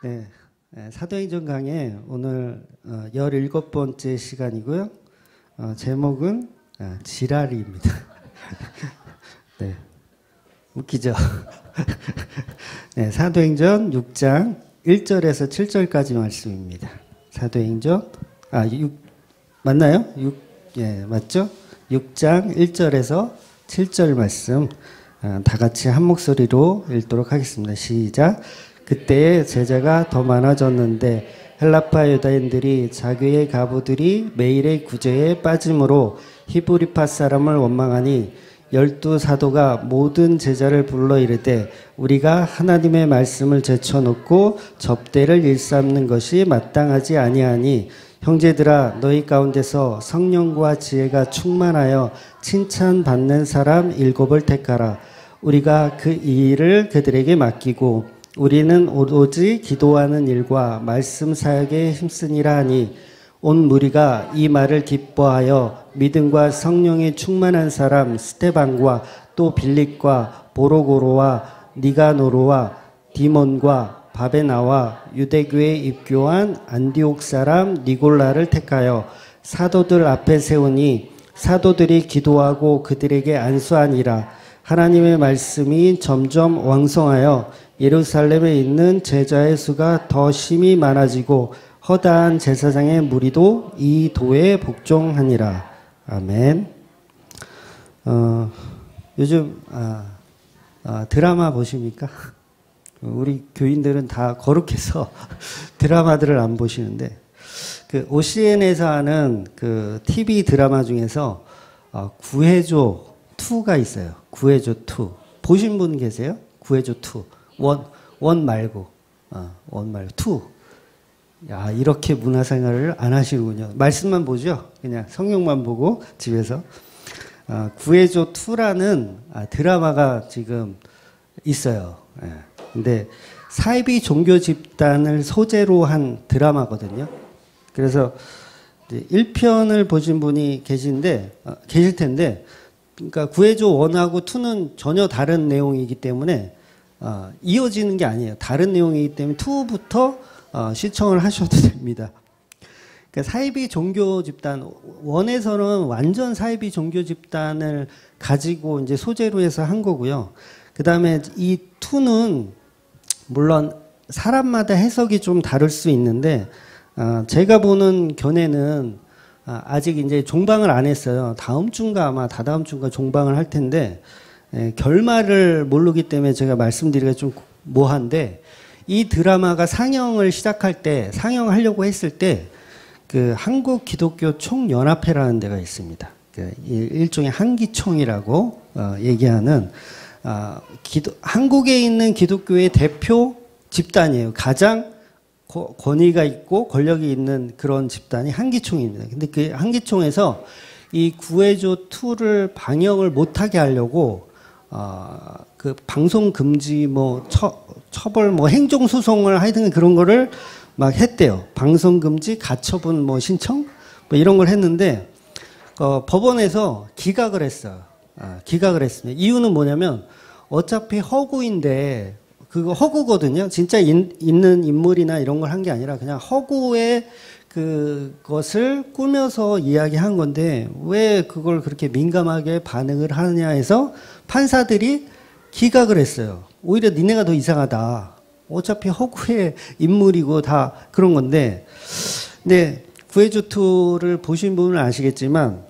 네, 사도행전 강의 오늘 17번째 시간이고요. 제목은 지랄이입니다. 네, 웃기죠? 네, 사도행전 6장 1절에서 7절까지 말씀입니다. 사도행전 6 맞나요? 6 예, 맞죠? 6장 1절에서 7절 말씀 다 같이 한 목소리로 읽도록 하겠습니다. 시작. 그때에 제자가 더 많아졌는데 헬라파 유다인들이 자기의 가부들이 매일의 구제에 빠짐으로 히브리파 사람을 원망하니 12사도가 모든 제자를 불러 이르되 우리가 하나님의 말씀을 제쳐놓고 접대를 일삼는 것이 마땅하지 아니하니 형제들아 너희 가운데서 성령과 지혜가 충만하여 칭찬받는 사람 7을 택하라. 우리가 그 일을 그들에게 맡기고 우리는 오로지 기도하는 일과 말씀 사역에 힘쓰니라 하니 온 무리가 이 말을 기뻐하여 믿음과 성령에 충만한 사람 스테반과 또 빌립과 보로고로와 니가노로와 디몬과 바베나와 유대교에 입교한 안디옥 사람 니골라를 택하여 사도들 앞에 세우니 사도들이 기도하고 그들에게 안수하니라. 하나님의 말씀이 점점 왕성하여 예루살렘에 있는 제자의 수가 더 심히 많아지고 허다한 제사장의 무리도 이 도에 복종하니라. 아멘. 요즘 드라마 보십니까? 우리 교인들은 다 거룩해서 드라마들을 안 보시는데 그 OCN에서 하는 그 TV 드라마 중에서 구해줘 2가 있어요. 구해줘 2 보신 분 계세요? 구해줘 2 원 말고 원 말고 2. 야, 이렇게 문화생활을 안 하시는군요. 말씀만 보죠. 그냥 성경만 보고 집에서. 구해줘 2라는 드라마가 지금 있어요. 예. 근데 사이비 종교 집단을 소재로 한 드라마거든요. 그래서 1편을 보신 분이 계실 텐데, 그러니까 구해줘 1하고 2는 전혀 다른 내용이기 때문에 이어지는 게 아니에요. 다른 내용이기 때문에 2부터 시청을 하셔도 됩니다. 그러니까 사이비 종교 집단, 1에서는 완전 사이비 종교 집단을 가지고 이제 소재로 해서 한 거고요. 그 다음에 이 2는 물론 사람마다 해석이 좀 다를 수 있는데, 제가 보는 견해는 아직 이제 종방을 안 했어요. 다음 주인가 아마 다다음 주인가 종방을 할 텐데, 결말을 모르기 때문에 제가 말씀드리기가 좀 모호한데, 이 드라마가 상영하려고 했을 때, 그 한국 기독교 총연합회라는 데가 있습니다. 그 일종의 한기총이라고 얘기하는, 한국에 있는 기독교의 대표 집단이에요. 가장 권위가 있고 권력이 있는 그런 집단이 한기총입니다. 근데 그 한기총에서 이 구해줘 2를 방영을 못하게 하려고 그 방송 금지 처벌 행정 소송을 하여튼 그런 거를 막 했대요. 방송 금지 가처분 신청 이런 걸 했는데 법원에서 기각을 했어요. 기각을 했습니다. 이유는 뭐냐면 어차피 허구인데 그거 허구거든요. 진짜 있는 인물이나 이런 걸 한 게 아니라 그냥 허구의 그것을 꾸며서 이야기한 건데 왜 그걸 그렇게 민감하게 반응을 하느냐 해서 판사들이 기각을 했어요. 오히려 니네가 더 이상하다. 어차피 허구의 인물이고 다 그런 건데. 근데 구해줘 2를 보신 분은 아시겠지만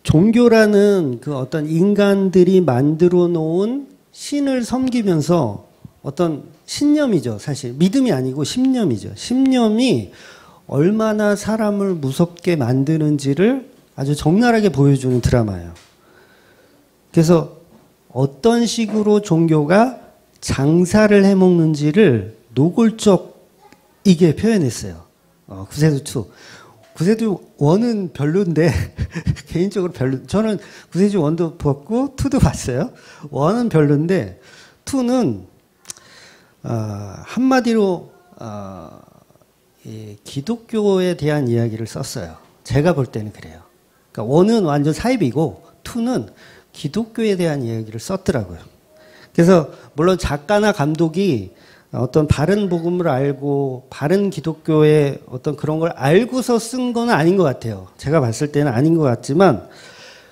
종교라는 그 어떤 인간들이 만들어 놓은 신을 섬기면서 어떤 신념이죠. 사실 믿음이 아니고 신념이죠. 신념이 얼마나 사람을 무섭게 만드는지를 아주 적나라하게 보여주는 드라마예요. 그래서 어떤 식으로 종교가 장사를 해먹는지를 노골적이게 표현했어요. 구세주 2. 구세주 1은 별론데 개인적으로 별로. 저는 구세주 1도 봤고 2도 봤어요. 1은 별론데 2는 한마디로 기독교에 대한 이야기를 썼어요. 제가 볼 때는 그래요. 그러니까 1은 완전 사이비고 2는 기독교에 대한 이야기를 썼더라고요. 그래서 물론 작가나 감독이 어떤 바른 복음을 알고 바른 기독교의 어떤 그런 걸 알고서 쓴 건 아닌 것 같아요. 제가 봤을 때는 아닌 것 같지만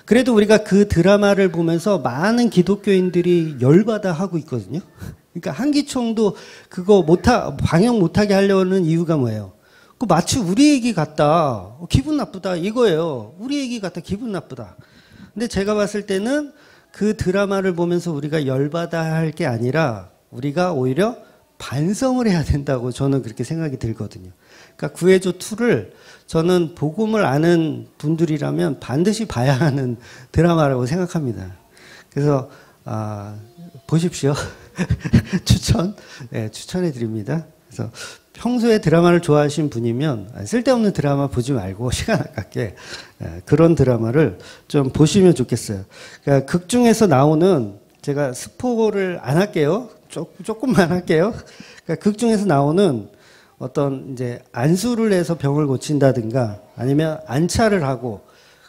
그래도 우리가 그 드라마를 보면서 많은 기독교인들이 열받아 하고 있거든요. 그러니까 한기총도 그거 방영 못하게 하려는 이유가 뭐예요? 그 마치 우리 얘기 같다. 기분 나쁘다. 이거예요. 우리 얘기 같다. 기분 나쁘다. 근데 제가 봤을 때는 그 드라마를 보면서 우리가 열받아 할 게 아니라 우리가 오히려 반성을 해야 된다고 저는 그렇게 생각이 들거든요. 그러니까 구해줘 2를 저는 복음을 아는 분들이라면 반드시 봐야 하는 드라마라고 생각합니다. 그래서 보십시오. 추천해 드립니다. 그래서 평소에 드라마를 좋아하신 분이면 쓸데없는 드라마 보지 말고 시간 아깝게 그런 드라마를 좀 보시면 좋겠어요. 그러니까 극 중에서 나오는 제가 스포를 안 할게요. 조금만 할게요. 그러니까 극 중에서 나오는 어떤 이제 안수를 해서 병을 고친다든가 아니면 안차를 하고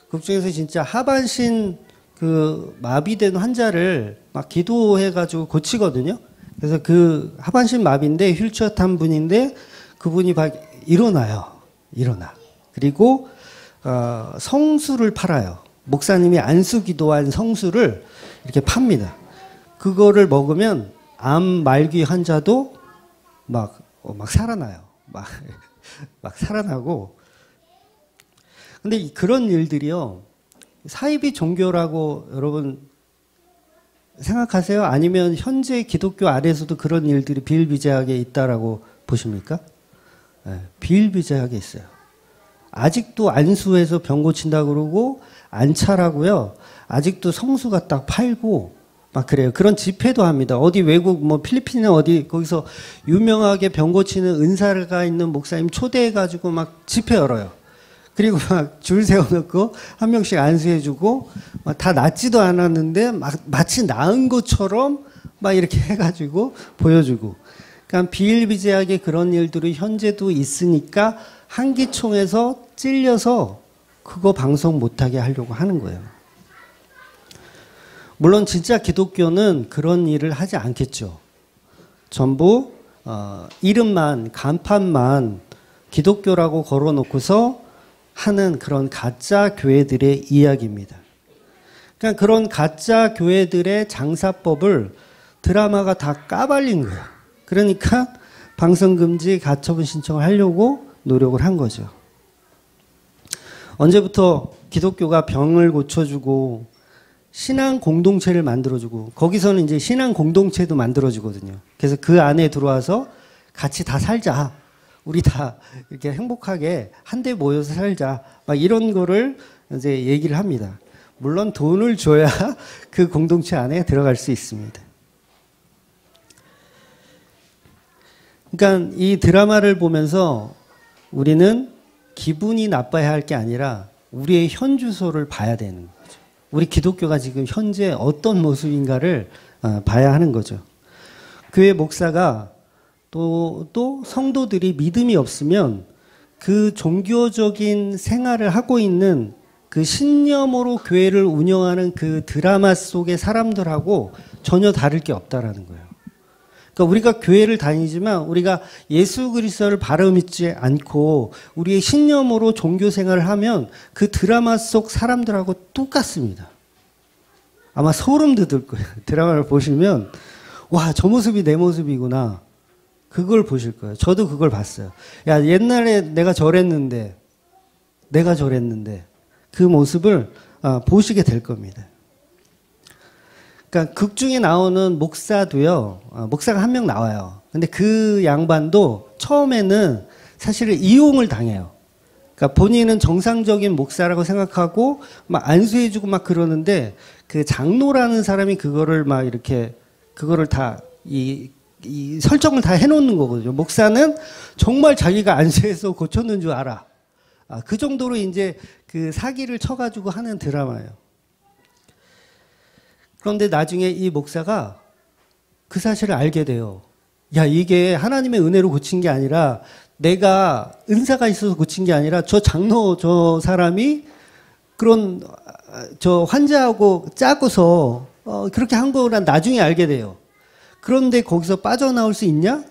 극 중에서 진짜 하반신 그 마비된 환자를 막 기도해가지고 고치거든요. 그래서 그 하반신 마비인데 휠체어 탄 분인데 그분이 막 일어나. 그리고 성수를 팔아요. 목사님이 안수 기도한 성수를 이렇게 팝니다. 그거를 먹으면 암 말기 환자도 막 살아나요. 막 살아나고. 근데 그런 일들이요. 사이비 종교라고 여러분 생각하세요? 아니면 현재 기독교 안에서도 그런 일들이 비일비재하게 있다라고 보십니까? 네, 비일비재하게 있어요. 아직도 안수해서 병 고친다고 그러고 안차라고요. 아직도 성수가 딱 팔고 막 그래요. 그런 집회도 합니다. 어디 외국 뭐 필리핀이나 어디 거기서 유명하게 병 고치는 은사가 있는 목사님 초대해가지고 막 집회 열어요. 그리고 막 줄 세워놓고 한 명씩 안수해주고 다 낫지도 않았는데 마치 나은 것처럼 막 이렇게 해가지고 보여주고. 그러니까 비일비재하게 그런 일들이 현재도 있으니까 한기총에서 찔려서 그거 방송 못하게 하려고 하는 거예요. 물론 진짜 기독교는 그런 일을 하지 않겠죠. 전부 이름만 간판만 기독교라고 걸어놓고서 하는 그런 가짜 교회들의 이야기입니다. 그러니까 그런 가짜 교회들의 장사법을 드라마가 다 까발린 거예요. 그러니까 방송금지 가처분 신청을 하려고 노력을 한 거죠. 언제부터 기독교가 병을 고쳐주고 신앙 공동체를 만들어주고 거기서는 이제 신앙 공동체도 만들어주거든요. 그래서 그 안에 들어와서 같이 다 살자. 우리 다 이렇게 행복하게 한데 모여서 살자. 막 이런 거를 이제 얘기를 합니다. 물론 돈을 줘야 그 공동체 안에 들어갈 수 있습니다. 그러니까 이 드라마를 보면서 우리는 기분이 나빠야 할 게 아니라 우리의 현주소를 봐야 되는 거죠. 우리 기독교가 지금 현재 어떤 모습인가를 봐야 하는 거죠. 교회 목사가 또 성도들이 믿음이 없으면 그 종교적인 생활을 하고 있는 그 신념으로 교회를 운영하는 그 드라마 속의 사람들하고 전혀 다를 게 없다라는 거예요. 그러니까 우리가 교회를 다니지만 우리가 예수 그리스도를 바로 믿지 않고 우리의 신념으로 종교 생활을 하면 그 드라마 속 사람들하고 똑같습니다. 아마 소름 돋을 거예요. 드라마를 보시면 와, 저 모습이 내 모습이구나. 그걸 보실 거예요. 저도 그걸 봤어요. 야, 옛날에 내가 저랬는데 그 모습을 보시게 될 겁니다. 그러니까 극 중에 나오는 목사도요. 목사가 한 명 나와요. 근데 그 양반도 처음에는 사실은 이용을 당해요. 그러니까 본인은 정상적인 목사라고 생각하고 막 안수해주고 막 그러는데 그 장로라는 사람이 그거를 막 이렇게 그거를 다 이 설정을 다 해놓는 거거든요. 목사는 정말 자기가 안수해서 고쳤는 줄 알아. 그 정도로 이제 그 사기를 쳐가지고 하는 드라마예요. 그런데 나중에 이 목사가 그 사실을 알게 돼요. 야, 이게 하나님의 은혜로 고친 게 아니라 내가 은사가 있어서 고친 게 아니라 저 장로 저 사람이 그런 저 환자하고 짜고서 그렇게 한 거란 나중에 알게 돼요. 그런데 거기서 빠져나올 수 있냐?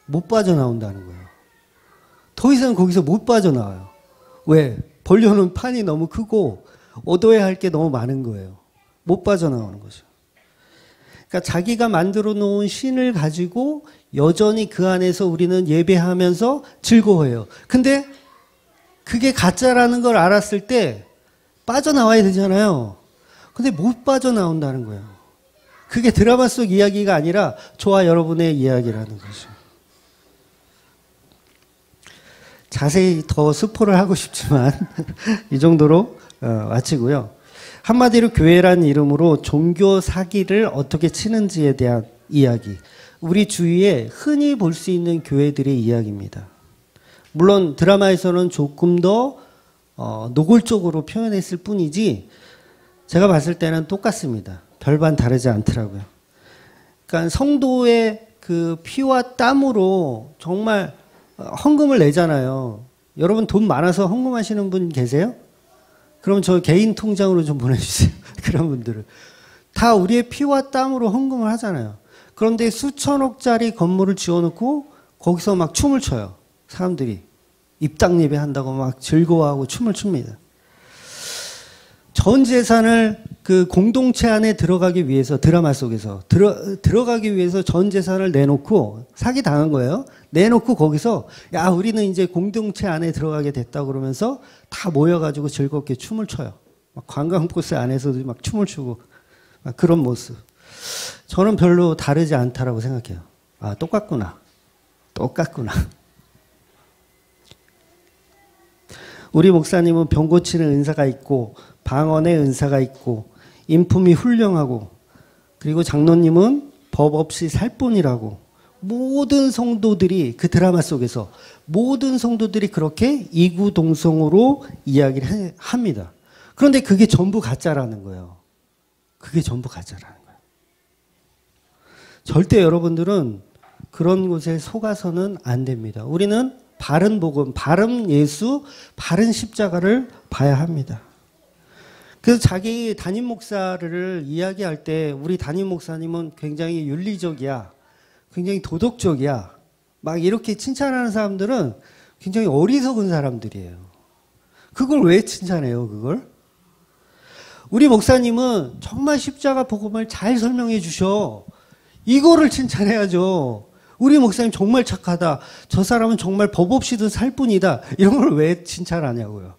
못 빠져나온다는 거예요. 더 이상 거기서 못 빠져나와요. 왜? 벌려놓은 판이 너무 크고 얻어야 할 게 너무 많은 거예요. 못 빠져나오는 거죠. 그러니까 자기가 만들어 놓은 신을 가지고 여전히 그 안에서 우리는 예배하면서 즐거워해요. 근데 그게 가짜라는 걸 알았을 때 빠져나와야 되잖아요. 근데 못 빠져나온다는 거예요. 그게 드라마 속 이야기가 아니라 저와 여러분의 이야기라는 거죠. 자세히 더 스포를 하고 싶지만 이 정도로 마치고요. 한마디로 교회란 이름으로 종교 사기를 어떻게 치는지에 대한 이야기. 우리 주위에 흔히 볼 수 있는 교회들의 이야기입니다. 물론 드라마에서는 조금 더 노골적으로 표현했을 뿐이지 제가 봤을 때는 똑같습니다. 별반 다르지 않더라고요. 그러니까 성도의 그 피와 땀으로 정말 헌금을 내잖아요. 여러분 돈 많아서 헌금하시는 분 계세요? 그럼 저 개인 통장으로 좀 보내주세요. 그런 분들을. 다 우리의 피와 땀으로 헌금을 하잖아요. 그런데 수천억짜리 건물을 지어놓고 거기서 막 춤을 춰요. 사람들이. 입당 예배한다고 막 즐거워하고 춤을 춥니다. 전 재산을 그 공동체 안에 들어가기 위해서 드라마 속에서 들어가기 위해서 전 재산을 내놓고 사기 당한 거예요. 내놓고 거기서 야 우리는 이제 공동체 안에 들어가게 됐다 그러면서 다 모여가지고 즐겁게 춤을 춰요. 막 관광버스 안에서도 막 춤을 추고 막 그런 모습. 저는 별로 다르지 않다라고 생각해요. 아 똑같구나. 우리 목사님은 병 고치는 은사가 있고 방언의 은사가 있고 인품이 훌륭하고 그리고 장로님은 법 없이 살 뿐이라고 모든 성도들이 그 드라마 속에서 모든 성도들이 그렇게 이구동성으로 이야기를 합니다. 그런데 그게 전부 가짜라는 거예요. 그게 전부 가짜라는 거예요. 절대 여러분들은 그런 곳에 속아서는 안 됩니다. 우리는 바른 복음, 바른 예수, 바른 십자가를 봐야 합니다. 그래서 자기 담임 목사를 이야기할 때 우리 담임 목사님은 굉장히 윤리적이야. 굉장히 도덕적이야. 막 이렇게 칭찬하는 사람들은 굉장히 어리석은 사람들이에요. 그걸 왜 칭찬해요, 그걸? 우리 목사님은 정말 십자가 복음을 잘 설명해 주셔. 이거를 칭찬해야죠. 우리 목사님 정말 착하다. 저 사람은 정말 법 없이도 살 뿐이다. 이런 걸 왜 칭찬하냐고요.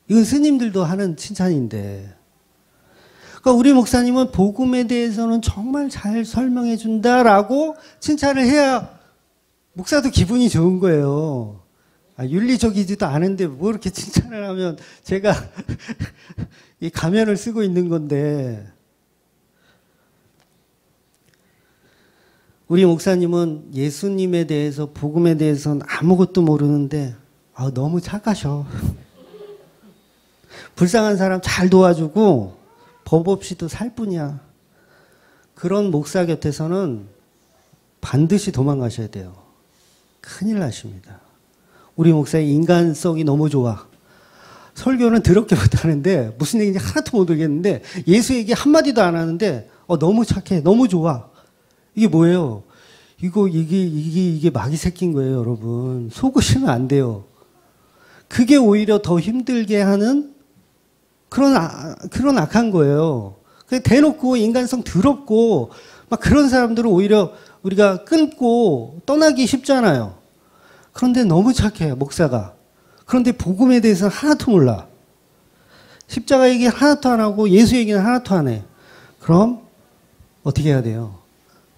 이건 스님들도 하는 칭찬인데. 그러니까 우리 목사님은 복음에 대해서는 정말 잘 설명해 준다라고 칭찬을 해야 목사도 기분이 좋은 거예요. 아, 윤리적이지도 않은데 뭐 이렇게 칭찬을 하면 제가 이 가면을 쓰고 있는 건데. 우리 목사님은 예수님에 대해서 복음에 대해서는 아무것도 모르는데 너무 착하셔. 불쌍한 사람 잘 도와주고 법 없이도 살 뿐이야. 그런 목사 곁에서는 반드시 도망가셔야 돼요. 큰일 나십니다. 우리 목사의 인간성이 너무 좋아. 설교는 더럽게 못하는데 무슨 얘기인지 하나도 못 알겠는데 예수 얘기 한마디도 안 하는데 너무 착해. 너무 좋아. 이게 뭐예요? 이게 마귀 새끼인 거예요, 여러분. 속으시면 안 돼요. 그게 오히려 더 힘들게 하는 그런 악한 거예요. 대놓고 인간성 더럽고 막 그런 사람들은 오히려 우리가 끊고 떠나기 쉽잖아요. 그런데 너무 착해, 목사가. 그런데 복음에 대해서는 하나도 몰라. 십자가 얘기 하나도 안 하고 예수 얘기는 하나도 안 해. 그럼 어떻게 해야 돼요?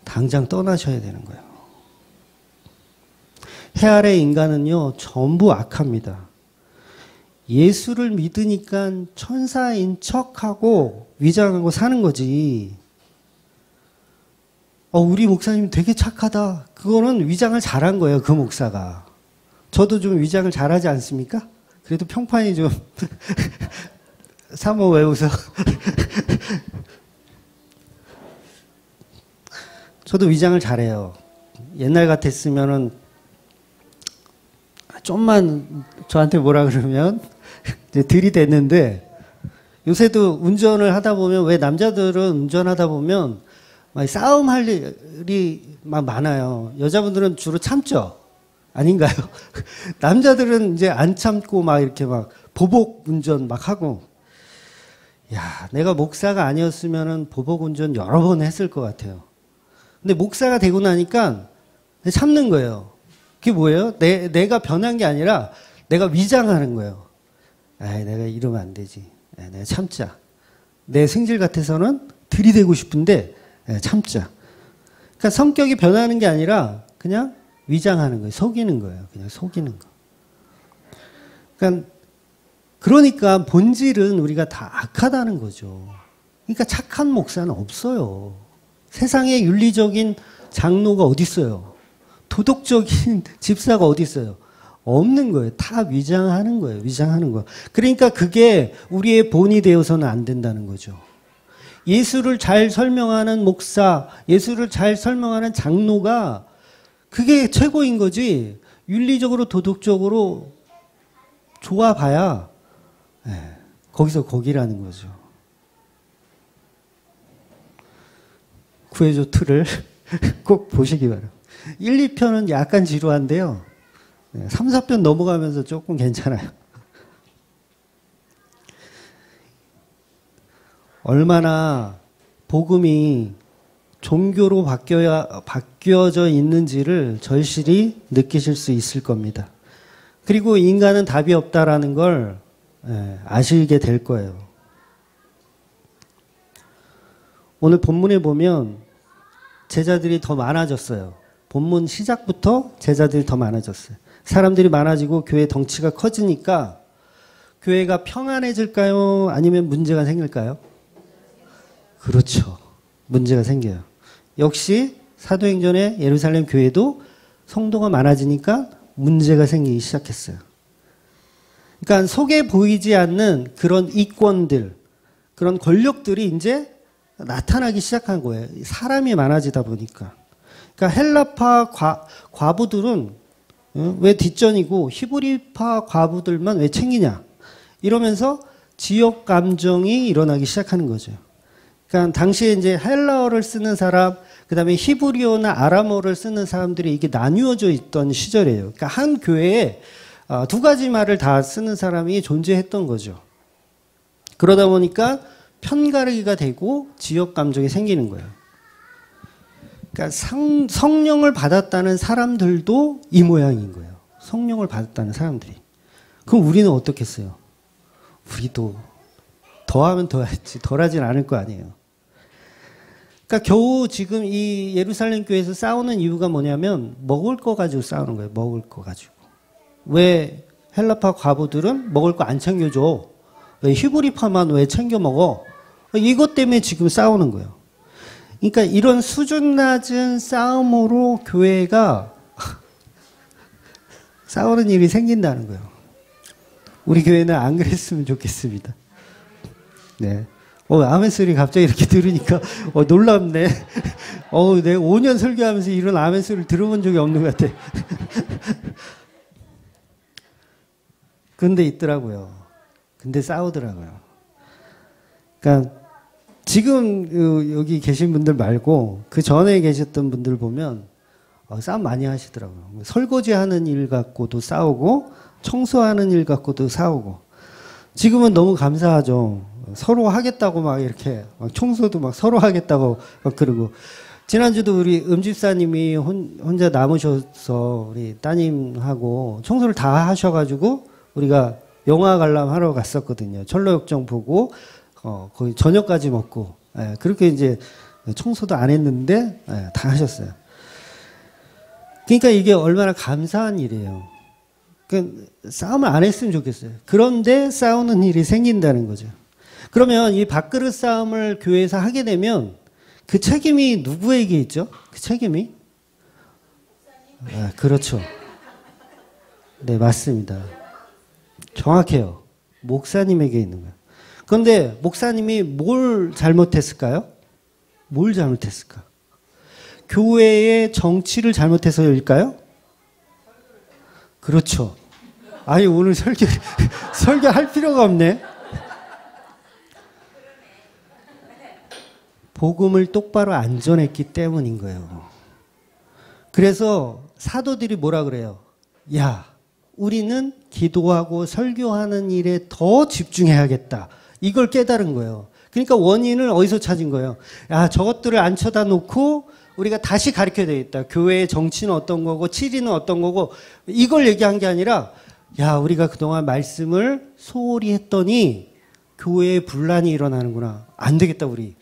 당장 떠나셔야 되는 거예요. 해 아래 인간은요, 전부 악합니다. 예수를 믿으니까 천사인 척하고 위장하고 사는 거지. 우리 목사님 되게 착하다. 그거는 위장을 잘한 거예요, 그 목사가. 저도 좀 위장을 잘하지 않습니까? 그래도 평판이 좀 사모 왜 웃어? 저도 위장을 잘해요. 옛날 같았으면은 좀만 저한테 뭐라 그러면 이제 들이댔는데 요새도 운전을 하다 보면 왜 남자들은 운전하다 보면 막 싸움할 일이 막 많아요. 여자분들은 주로 참죠? 아닌가요? 남자들은 이제 안 참고 막 이렇게 막 보복 운전 막 하고. 야, 내가 목사가 아니었으면은 보복 운전 여러 번 했을 것 같아요. 근데 목사가 되고 나니까 참는 거예요. 그게 뭐예요? 내가 변한 게 아니라 내가 위장하는 거예요. 아이, 내가 이러면 안 되지. 내가 참자. 내 승질 같아서는 들이대고 싶은데 참자. 그러니까 성격이 변하는 게 아니라 그냥 위장하는 거예요. 속이는 거예요. 그냥 속이는 거. 그러니까 본질은 우리가 다 악하다는 거죠. 그러니까 착한 목사는 없어요. 세상에 윤리적인 장로가 어디 있어요? 도덕적인 집사가 어디 있어요? 없는 거예요. 다 위장하는 거예요. 위장하는 거. 그러니까 그게 우리의 본이 되어서는 안 된다는 거죠. 예수를 잘 설명하는 목사, 예수를 잘 설명하는 장로가 그게 최고인 거지. 윤리적으로 도덕적으로 좋아봐야 거기서 거기라는 거죠. 구해줘 2를 꼭 보시기 바랍니다. 1, 2편은 약간 지루한데요. 3, 4편 넘어가면서 조금 괜찮아요. 얼마나 복음이 종교로 바뀌어져 있는지를 절실히 느끼실 수 있을 겁니다. 그리고 인간은 답이 없다라는 걸 아시게 될 거예요. 오늘 본문에 보면 제자들이 더 많아졌어요. 본문 시작부터 제자들이 더 많아졌어요. 사람들이 많아지고 교회 덩치가 커지니까 교회가 평안해질까요? 아니면 문제가 생길까요? 그렇죠. 문제가 생겨요. 역시 사도행전의 예루살렘 교회도 성도가 많아지니까 문제가 생기기 시작했어요. 그러니까 속에 보이지 않는 그런 이권들, 그런 권력들이 이제 나타나기 시작한 거예요. 사람이 많아지다 보니까. 그러니까 헬라파 과부들은 왜 뒷전이고 히브리파 과부들만 왜 챙기냐 이러면서 지역 감정이 일어나기 시작하는 거죠. 그러니까 당시에 이제 헬라어를 쓰는 사람, 그 다음에 히브리어나 아람어를 쓰는 사람들이 이게 나뉘어져 있던 시절이에요. 그러니까 한 교회에 2가지 말을 다 쓰는 사람이 존재했던 거죠. 그러다 보니까 편가르기가 되고 지역 감정이 생기는 거예요. 그러니까 성령을 받았다는 사람들도 이 모양인 거예요. 성령을 받았다는 사람들이. 그럼 우리는 어떻겠어요? 우리도 더하면 더하지 덜하진 않을 거 아니에요. 그러니까 겨우 지금 이 예루살렘 교회에서 싸우는 이유가 뭐냐면 먹을 거 가지고 싸우는 거예요. 먹을 거 가지고. 왜 헬라파 과부들은 먹을 거 안 챙겨줘? 왜 히브리파만 왜 챙겨 먹어? 이것 때문에 지금 싸우는 거예요. 그러니까 이런 수준 낮은 싸움으로 교회가 싸우는 일이 생긴다는 거예요. 우리 교회는 안 그랬으면 좋겠습니다. 네. 아멘 소리 갑자기 이렇게 들으니까 놀랍네. 내가 5년 설교하면서 이런 아멘 소리를 들어본 적이 없는 것 같아. 근데 있더라고요. 근데 싸우더라고요. 그러니까 지금 여기 계신 분들 말고 그 전에 계셨던 분들 보면 싸움 많이 하시더라고요. 설거지하는 일 갖고도 싸우고 청소하는 일 갖고도 싸우고. 지금은 너무 감사하죠. 서로 하겠다고 막 이렇게 청소도 막 서로 하겠다고 막 그러고. 지난주도 우리 음집사님이 혼자 남으셔서 우리 따님하고 청소를 다 하셔가지고 우리가 영화 관람하러 갔었거든요. 철로역정 보고 거의 저녁까지 먹고 그렇게 이제 청소도 안 했는데 다 하셨어요. 그러니까 이게 얼마나 감사한 일이에요. 그러니까 싸움을 안 했으면 좋겠어요. 그런데 싸우는 일이 생긴다는 거죠. 그러면 이 밥그릇 싸움을 교회에서 하게 되면 그 책임이 누구에게 있죠? 그 책임이? 그렇죠. 네, 맞습니다. 정확해요. 목사님에게 있는 거예요. 그런데 목사님이 뭘 잘못했을까요? 뭘 잘못했을까? 교회의 정치를 잘못해서일까요? 그렇죠. 아니, 오늘 설교할 필요가 없네. 복음을 똑바로 안 전했기 때문인 거예요. 그래서 사도들이 뭐라 그래요? 야, 우리는 기도하고 설교하는 일에 더 집중해야겠다. 이걸 깨달은 거예요. 그러니까 원인을 어디서 찾은 거예요? 야, 저것들을 안 쳐다놓고 우리가 다시 가르쳐야 되겠다. 교회의 정치는 어떤 거고 치리는 어떤 거고 이걸 얘기한 게 아니라 야, 우리가 그동안 말씀을 소홀히 했더니 교회에 분란이 일어나는구나. 안 되겠다, 우리.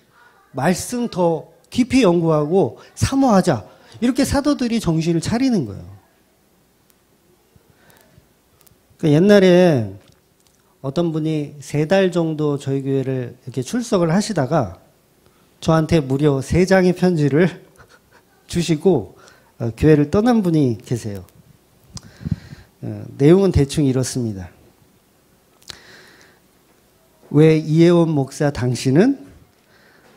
말씀 더 깊이 연구하고 사모하자. 이렇게 사도들이 정신을 차리는 거예요. 그 옛날에 어떤 분이 3달 정도 저희 교회를 이렇게 출석을 하시다가 저한테 무려 3장의 편지를 주시고 교회를 떠난 분이 계세요. 내용은 대충 이렇습니다. 왜 이혜원 목사 당신은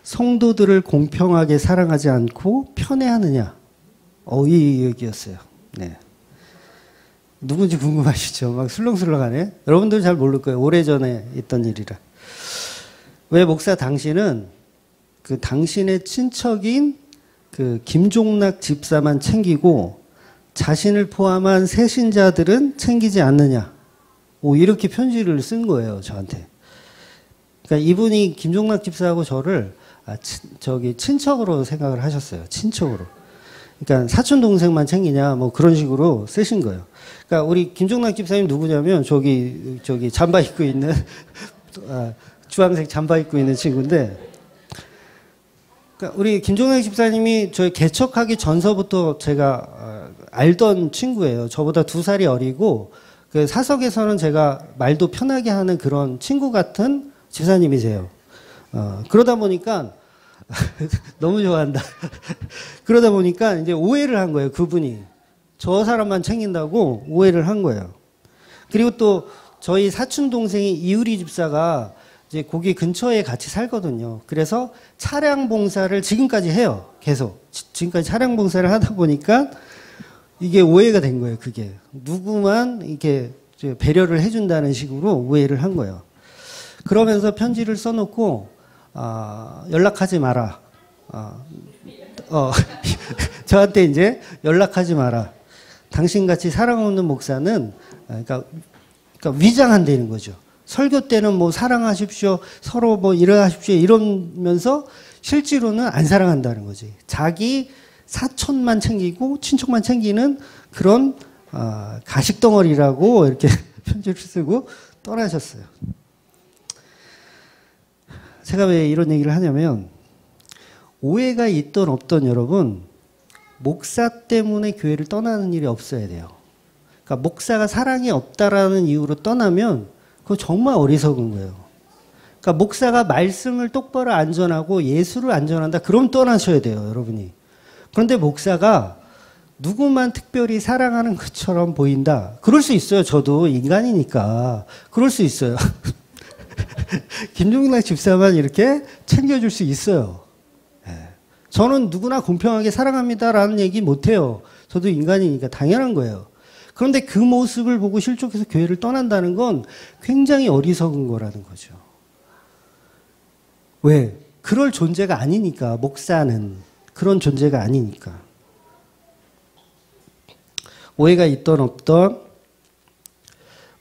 성도들을 공평하게 사랑하지 않고 편애하느냐? 이 얘기였어요. 네. 누군지 궁금하시죠? 막 술렁술렁하네. 여러분들 잘 모를 거예요. 오래전에 있던 일이라. 왜 목사 당신은 그 당신의 친척인 그 김종락 집사만 챙기고 자신을 포함한 새신자들은 챙기지 않느냐? 이렇게 편지를 쓴 거예요, 저한테. 그러니까 이분이 김종락 집사하고 저를 친척으로 생각을 하셨어요. 친척으로. 그러니까 사촌 동생만 챙기냐 뭐 그런 식으로 쓰신 거예요. 그러니까 우리 김종락 집사님 누구냐면 저기 잠바 입고 있는 주황색 잠바 입고 있는 친구인데, 그러니까 우리 김종락 집사님이 저희 개척하기 전서부터 제가 알던 친구예요. 저보다 2살이 어리고 그 사석에서는 제가 말도 편하게 하는 그런 친구 같은 집사님이세요. 그러다 보니까 너무 좋아한다. 그러다 보니까 이제 오해를 한 거예요. 그분이 저 사람만 챙긴다고 오해를 한 거예요. 그리고 또 저희 사촌 동생이 이유리 집사가 이제 거기 근처에 같이 살거든요. 그래서 차량 봉사를 지금까지 해요. 계속 지금까지 차량 봉사를 하다 보니까 이게 오해가 된 거예요. 그게 누구만 이렇게 배려를 해준다는 식으로 오해를 한 거예요. 그러면서 편지를 써놓고 연락하지 마라. 저한테 이제 연락하지 마라. 당신같이 사랑 없는 목사는 그러니까 위장한다는 거죠. 설교 때는 뭐 사랑하십시오, 서로 뭐 일어나십시오 이러면서 실제로는 안 사랑한다는 거지. 자기 사촌만 챙기고 친척만 챙기는 그런 가식덩어리라고 이렇게 편지를 쓰고 떠나셨어요. 제가 왜 이런 얘기를 하냐면 오해가 있던 없던 여러분, 목사 때문에 교회를 떠나는 일이 없어야 돼요. 그러니까 목사가 사랑이 없다라는 이유로 떠나면 그거 정말 어리석은 거예요. 그러니까 목사가 말씀을 똑바로 안 전하고 예수를 안 전한다, 그럼 떠나셔야 돼요, 여러분이. 그런데 목사가 누구만 특별히 사랑하는 것처럼 보인다, 그럴 수 있어요. 저도 인간이니까 그럴 수 있어요. 김종락 집사만 이렇게 챙겨줄 수 있어요. 저는 누구나 공평하게 사랑합니다라는 얘기 못해요. 저도 인간이니까 당연한 거예요. 그런데 그 모습을 보고 실족해서 교회를 떠난다는 건 굉장히 어리석은 거라는 거죠. 왜? 그럴 존재가 아니니까. 목사는 그런 존재가 아니니까. 오해가 있던 없던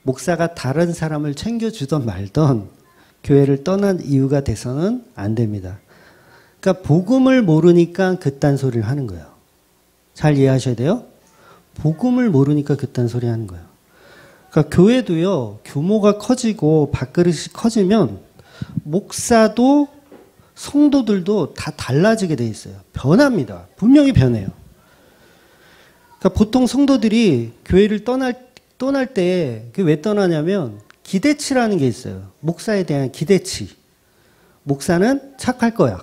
목사가 다른 사람을 챙겨주던 말던 교회를 떠난 이유가 돼서는 안 됩니다. 그러니까 복음을 모르니까 그딴 소리를 하는 거예요. 잘 이해하셔야 돼요. 복음을 모르니까 그딴 소리 하는 거예요. 그러니까 교회도요, 규모가 커지고 밥그릇이 커지면 목사도 성도들도 다 달라지게 돼 있어요. 변합니다. 분명히 변해요. 그러니까 보통 성도들이 교회를 떠날 때 그게 왜 떠나냐면 기대치라는 게 있어요. 목사에 대한 기대치. 목사는 착할 거야.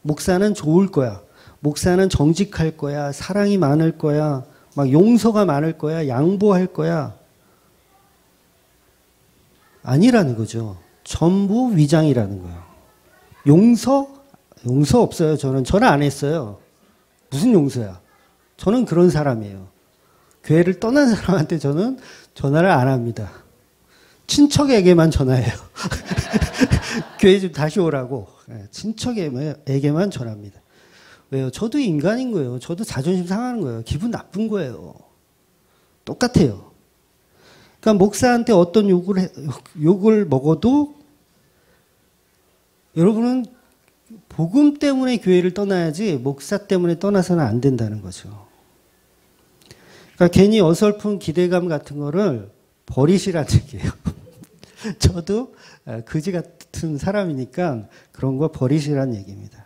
목사는 좋을 거야. 목사는 정직할 거야. 사랑이 많을 거야. 막 용서가 많을 거야. 양보할 거야. 아니라는 거죠. 전부 위장이라는 거예요. 용서 없어요. 저는 안 했어요. 무슨 용서야. 저는 그런 사람이에요. 교회를 떠난 사람한테 저는 전화를 안 합니다. 친척에게만 전화해요. 교회 좀 다시 오라고 친척에게만 전합니다. 왜요? 저도 인간인 거예요. 저도 자존심 상하는 거예요. 기분 나쁜 거예요. 똑같아요. 그러니까 목사한테 어떤 욕을 먹어도 여러분은 복음 때문에 교회를 떠나야지 목사 때문에 떠나서는 안 된다는 거죠. 그러니까 괜히 어설픈 기대감 같은 거를 버리시라는 얘기예요. 저도 그지 같은 사람이니까 그런 거 버리시라는 얘기입니다.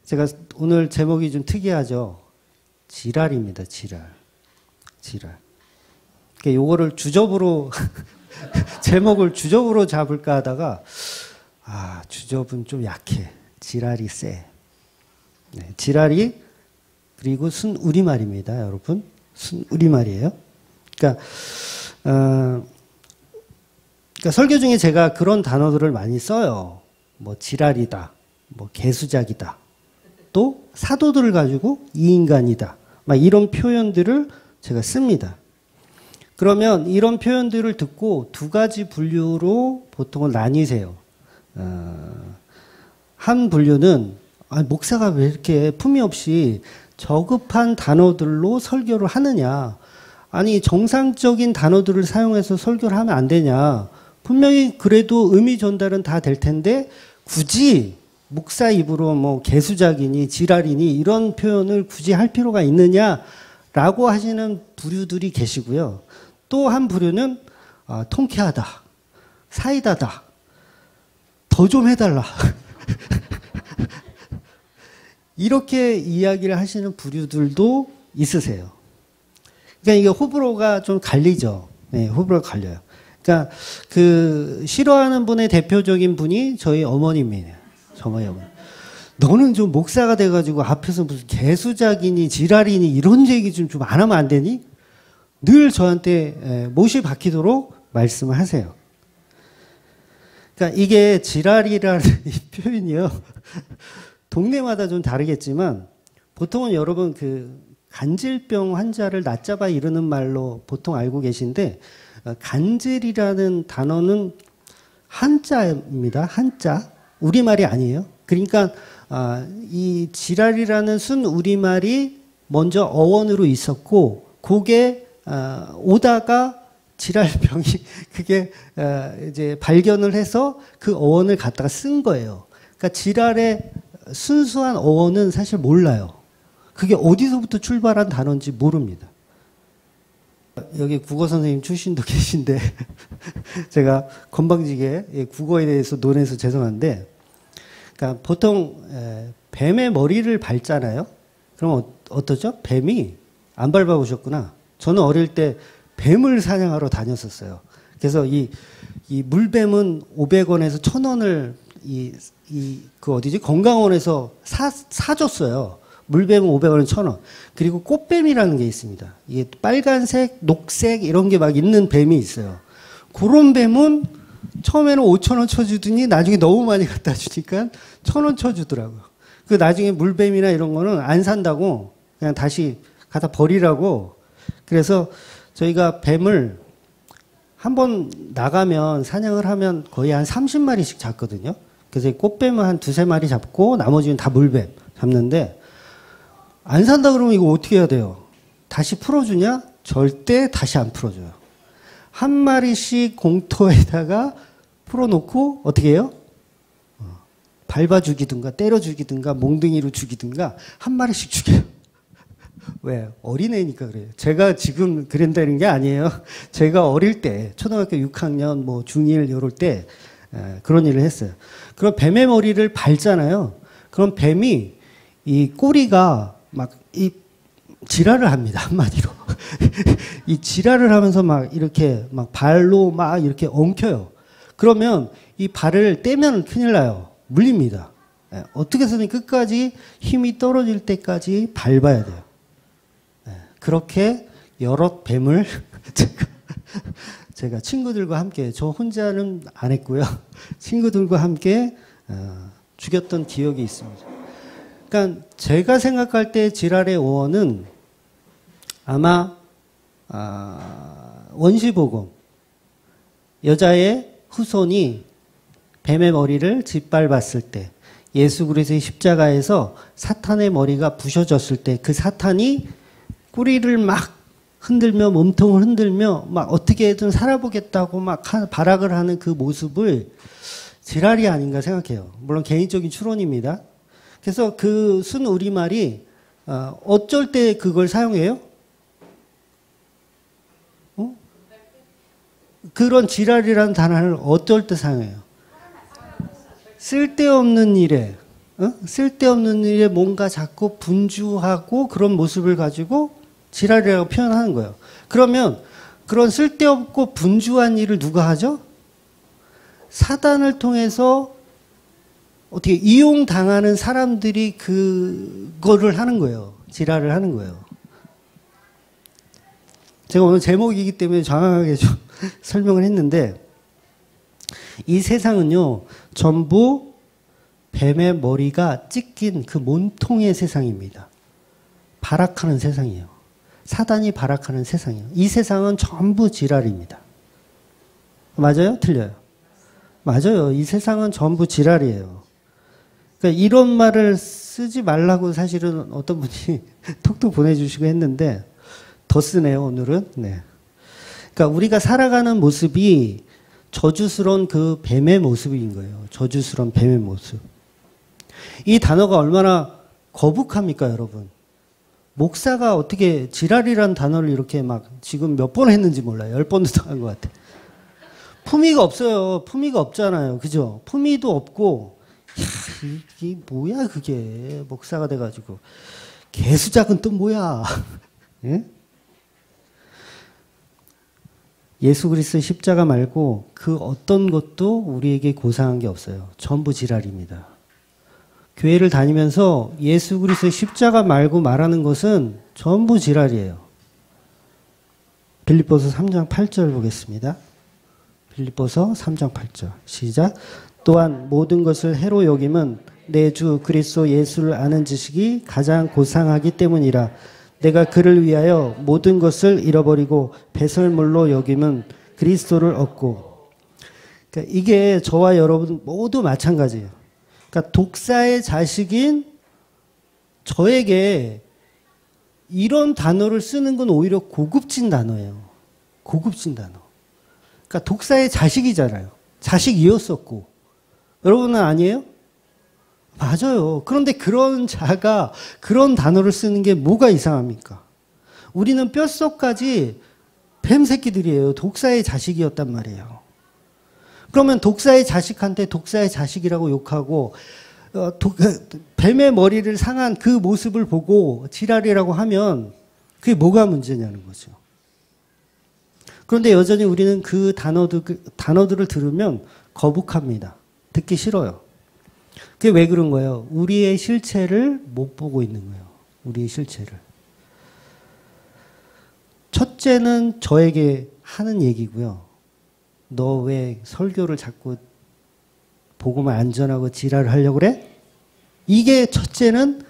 제가 오늘 제목이 좀 특이하죠. 지랄입니다. 지랄. 그러니까 요거를 주접으로 제목을 주접으로 잡을까 하다가 주접은 좀 약해. 지랄이 세. 네, 지랄이 그리고 순우리말입니다, 여러분. 순우리말이에요. 그러니까 설교 중에 제가 그런 단어들을 많이 써요. 뭐 지랄이다, 뭐 개수작이다, 또 사도들을 가지고 이 인간이다, 막 이런 표현들을 제가 씁니다. 그러면 이런 표현들을 듣고 두 가지 분류로 보통은 나뉘세요. 한 분류는 목사가 왜 이렇게 품위 없이 저급한 단어들로 설교를 하느냐, 아니 정상적인 단어들을 사용해서 설교를 하면 안 되냐, 분명히 그래도 의미 전달은 다 될 텐데 굳이 목사 입으로 뭐 개수작이니 지랄이니 이런 표현을 굳이 할 필요가 있느냐라고 하시는 부류들이 계시고요. 또 한 부류는 통쾌하다, 사이다다, 더 좀 해달라 이렇게 이야기를 하시는 부류들도 있으세요. 그러니까 이게 호불호가 좀 갈리죠. 네, 호불호가 갈려요. 그러니까 그 싫어하는 분의 대표적인 분이 저희 어머님이에요. 저희 어머니. 너는 좀 목사가 돼가지고 앞에서 무슨 개수작이니 지랄이니 이런 얘기 좀 안 하면 안 되니? 늘 저한테 못이 박히도록 말씀을 하세요. 그러니까 이게 지랄이라는 이 표현이요. 동네마다 좀 다르겠지만 보통은 여러분 그 간질병 환자를 낮잡아 이르는 말로 보통 알고 계신데, 간질이라는 단어는 한자입니다. 한자. 우리말이 아니에요. 그러니까 이 지랄이라는 순 우리말이 먼저 어원으로 있었고 그게 오다가 지랄병이 그게 이제 발견을 해서 그 어원을 갖다가 쓴 거예요. 그러니까 지랄의 순수한 어원은 사실 몰라요. 그게 어디서부터 출발한 단어인지 모릅니다. 여기 국어 선생님 출신도 계신데 제가 건방지게 국어에 대해서 논해서 죄송한데, 그러니까 보통 뱀의 머리를 밟잖아요. 그럼 어떠죠? 뱀이 안 밟아보셨구나. 저는 어릴 때 뱀을 사냥하러 다녔었어요. 그래서 이 물뱀은 500원에서 1000원을 그 어디지? 건강원에서 사줬어요. 물뱀은 500원에 1000원. 그리고 꽃뱀이라는 게 있습니다. 이게 빨간색, 녹색 이런 게 막 있는 뱀이 있어요. 그런 뱀은 처음에는 5,000원 쳐주더니 나중에 너무 많이 갖다 주니까 1,000원 쳐주더라고요. 그 나중에 물뱀이나 이런 거는 안 산다고 그냥 다시 갖다 버리라고. 그래서 저희가 뱀을 한번 나가면 사냥을 하면 거의 한 30마리씩 잡거든요. 그래서 꽃뱀은 한 2-3마리 잡고 나머지는 다 물뱀 잡는데, 안 산다 그러면 이거 어떻게 해야 돼요? 다시 풀어주냐? 절대 다시 안 풀어줘요. 한 마리씩 공터에다가 풀어놓고 어떻게 해요? 밟아 죽이든가 때려 죽이든가 몽둥이로 죽이든가 한 마리씩 죽여요. 왜? 어린애니까 그래요. 제가 지금 그런다는 게 아니에요. 제가 어릴 때 초등학교 6학년 뭐 중1 이럴 때 그런 일을 했어요. 그럼 뱀의 머리를 밟잖아요. 그럼 뱀이 이 꼬리가 막 이 지랄을 합니다. 한마디로. 이 지랄을 하면서 막 이렇게 막 발로 막 이렇게 엉켜요. 그러면 이 발을 떼면 큰일 나요. 물립니다. 어떻게 해서든 끝까지 힘이 떨어질 때까지 밟아야 돼요. 그렇게 여러 뱀을 제가 친구들과 함께, 저 혼자는 안 했고요. 친구들과 함께 죽였던 기억이 있습니다. 그러니까 제가 생각할 때 지랄의 어원은 아마 원시복음, 여자의 후손이 뱀의 머리를 짓밟았을 때, 예수 그리스도의 십자가에서 사탄의 머리가 부셔졌을 때 그 사탄이 꼬리를 막 흔들며 몸통을 흔들며 막 어떻게든 살아보겠다고 막 발악을 하는 그 모습을 지랄이 아닌가 생각해요. 물론 개인적인 추론입니다. 그래서 그 순 우리말이 어쩔 때 그걸 사용해요? 그런 지랄이라는 단어를 어쩔 때 사용해요? 쓸데없는 일에, 쓸데없는 일에 뭔가 자꾸 분주하고 그런 모습을 가지고 지랄이라고 표현하는 거예요. 그러면 그런 쓸데없고 분주한 일을 누가 하죠? 사단을 통해서 어떻게 이용당하는 사람들이 그거를 하는 거예요. 지랄을 하는 거예요. 제가 오늘 제목이기 때문에 정확하게 좀 설명을 했는데, 이 세상은요, 전부 뱀의 머리가 찢긴 그 몸통의 세상입니다. 발악하는 세상이에요. 사단이 발악하는 세상이에요. 이 세상은 전부 지랄입니다. 맞아요? 틀려요? 맞아요. 이 세상은 전부 지랄이에요. 그러니까 이런 말을 쓰지 말라고 사실은 어떤 분이 톡톡 보내주시고 했는데, 더 쓰네요, 오늘은. 네. 그러니까 우리가 살아가는 모습이 저주스러운 그 뱀의 모습인 거예요. 저주스러운 뱀의 모습. 이 단어가 얼마나 거북합니까, 여러분? 목사가 어떻게 지랄이라는 단어를 이렇게 막 지금 몇 번 했는지 몰라요. 10번도 더 한 것 같아. 품위가 없어요. 품위가 없잖아요. 그죠? 품위도 없고, 이게 뭐야, 그게. 목사가 돼가지고. 개수작은 또 뭐야. 예? 예수 그리스도의 십자가 말고 그 어떤 것도 우리에게 고상한 게 없어요. 전부 지랄입니다. 교회를 다니면서 예수 그리스도의 십자가 말고 말하는 것은 전부 지랄이에요. 빌립보서 3장 8절 보겠습니다. 빌립보서 3장 8절 시작. 또한 모든 것을 해로 여김은 내 주 그리스도 예수를 아는 지식이 가장 고상하기 때문이라. 내가 그를 위하여 모든 것을 잃어버리고 배설물로 여김은 그리스도를 얻고. 그러니까 이게 저와 여러분 모두 마찬가지예요. 그러니까 독사의 자식인 저에게 이런 단어를 쓰는 건 오히려 고급진 단어예요. 고급진 단어. 그러니까 독사의 자식이잖아요. 자식이었었고. 여러분은 아니에요? 맞아요. 그런데 그런 자가 그런 단어를 쓰는 게 뭐가 이상합니까? 우리는 뼛속까지 뱀 새끼들이에요. 독사의 자식이었단 말이에요. 그러면 독사의 자식한테 독사의 자식이라고 욕하고 뱀의 머리를 상한 그 모습을 보고 지랄이라고 하면 그게 뭐가 문제냐는 거죠. 그런데 여전히 우리는 그 단어들을 들으면 거북합니다. 듣기 싫어요. 그게 왜 그런 거예요? 우리의 실체를 못 보고 있는 거예요. 우리의 실체를. 첫째는 저에게 하는 얘기고요. 너 왜 설교를 자꾸 복음을 안전하고 지랄을 하려고 그래? 이게 첫째는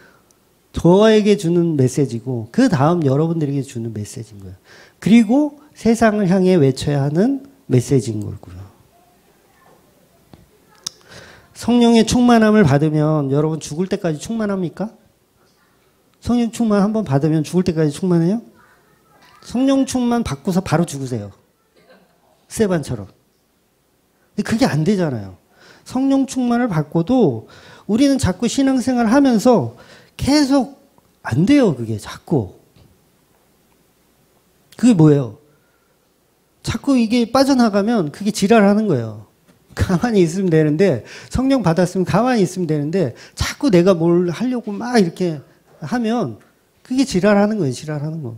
저에게 주는 메시지고 그 다음 여러분들에게 주는 메시지인 거예요. 그리고 세상을 향해 외쳐야 하는 메시지인 거고요. 성령의 충만함을 받으면 여러분 죽을 때까지 충만합니까? 성령 충만 한번 받으면 죽을 때까지 충만해요? 성령 충만 받고서 바로 죽으세요. 스테반처럼. 그게 안 되잖아요. 성령 충만을 받고도 우리는 자꾸 신앙생활을 하면서 계속 안 돼요. 그게 자꾸. 그게 뭐예요? 자꾸 이게 빠져나가면 그게 지랄하는 거예요. 가만히 있으면 되는데, 성령 받았으면 가만히 있으면 되는데, 자꾸 내가 뭘 하려고 막 이렇게 하면, 그게 지랄하는 거예요, 지랄하는 거.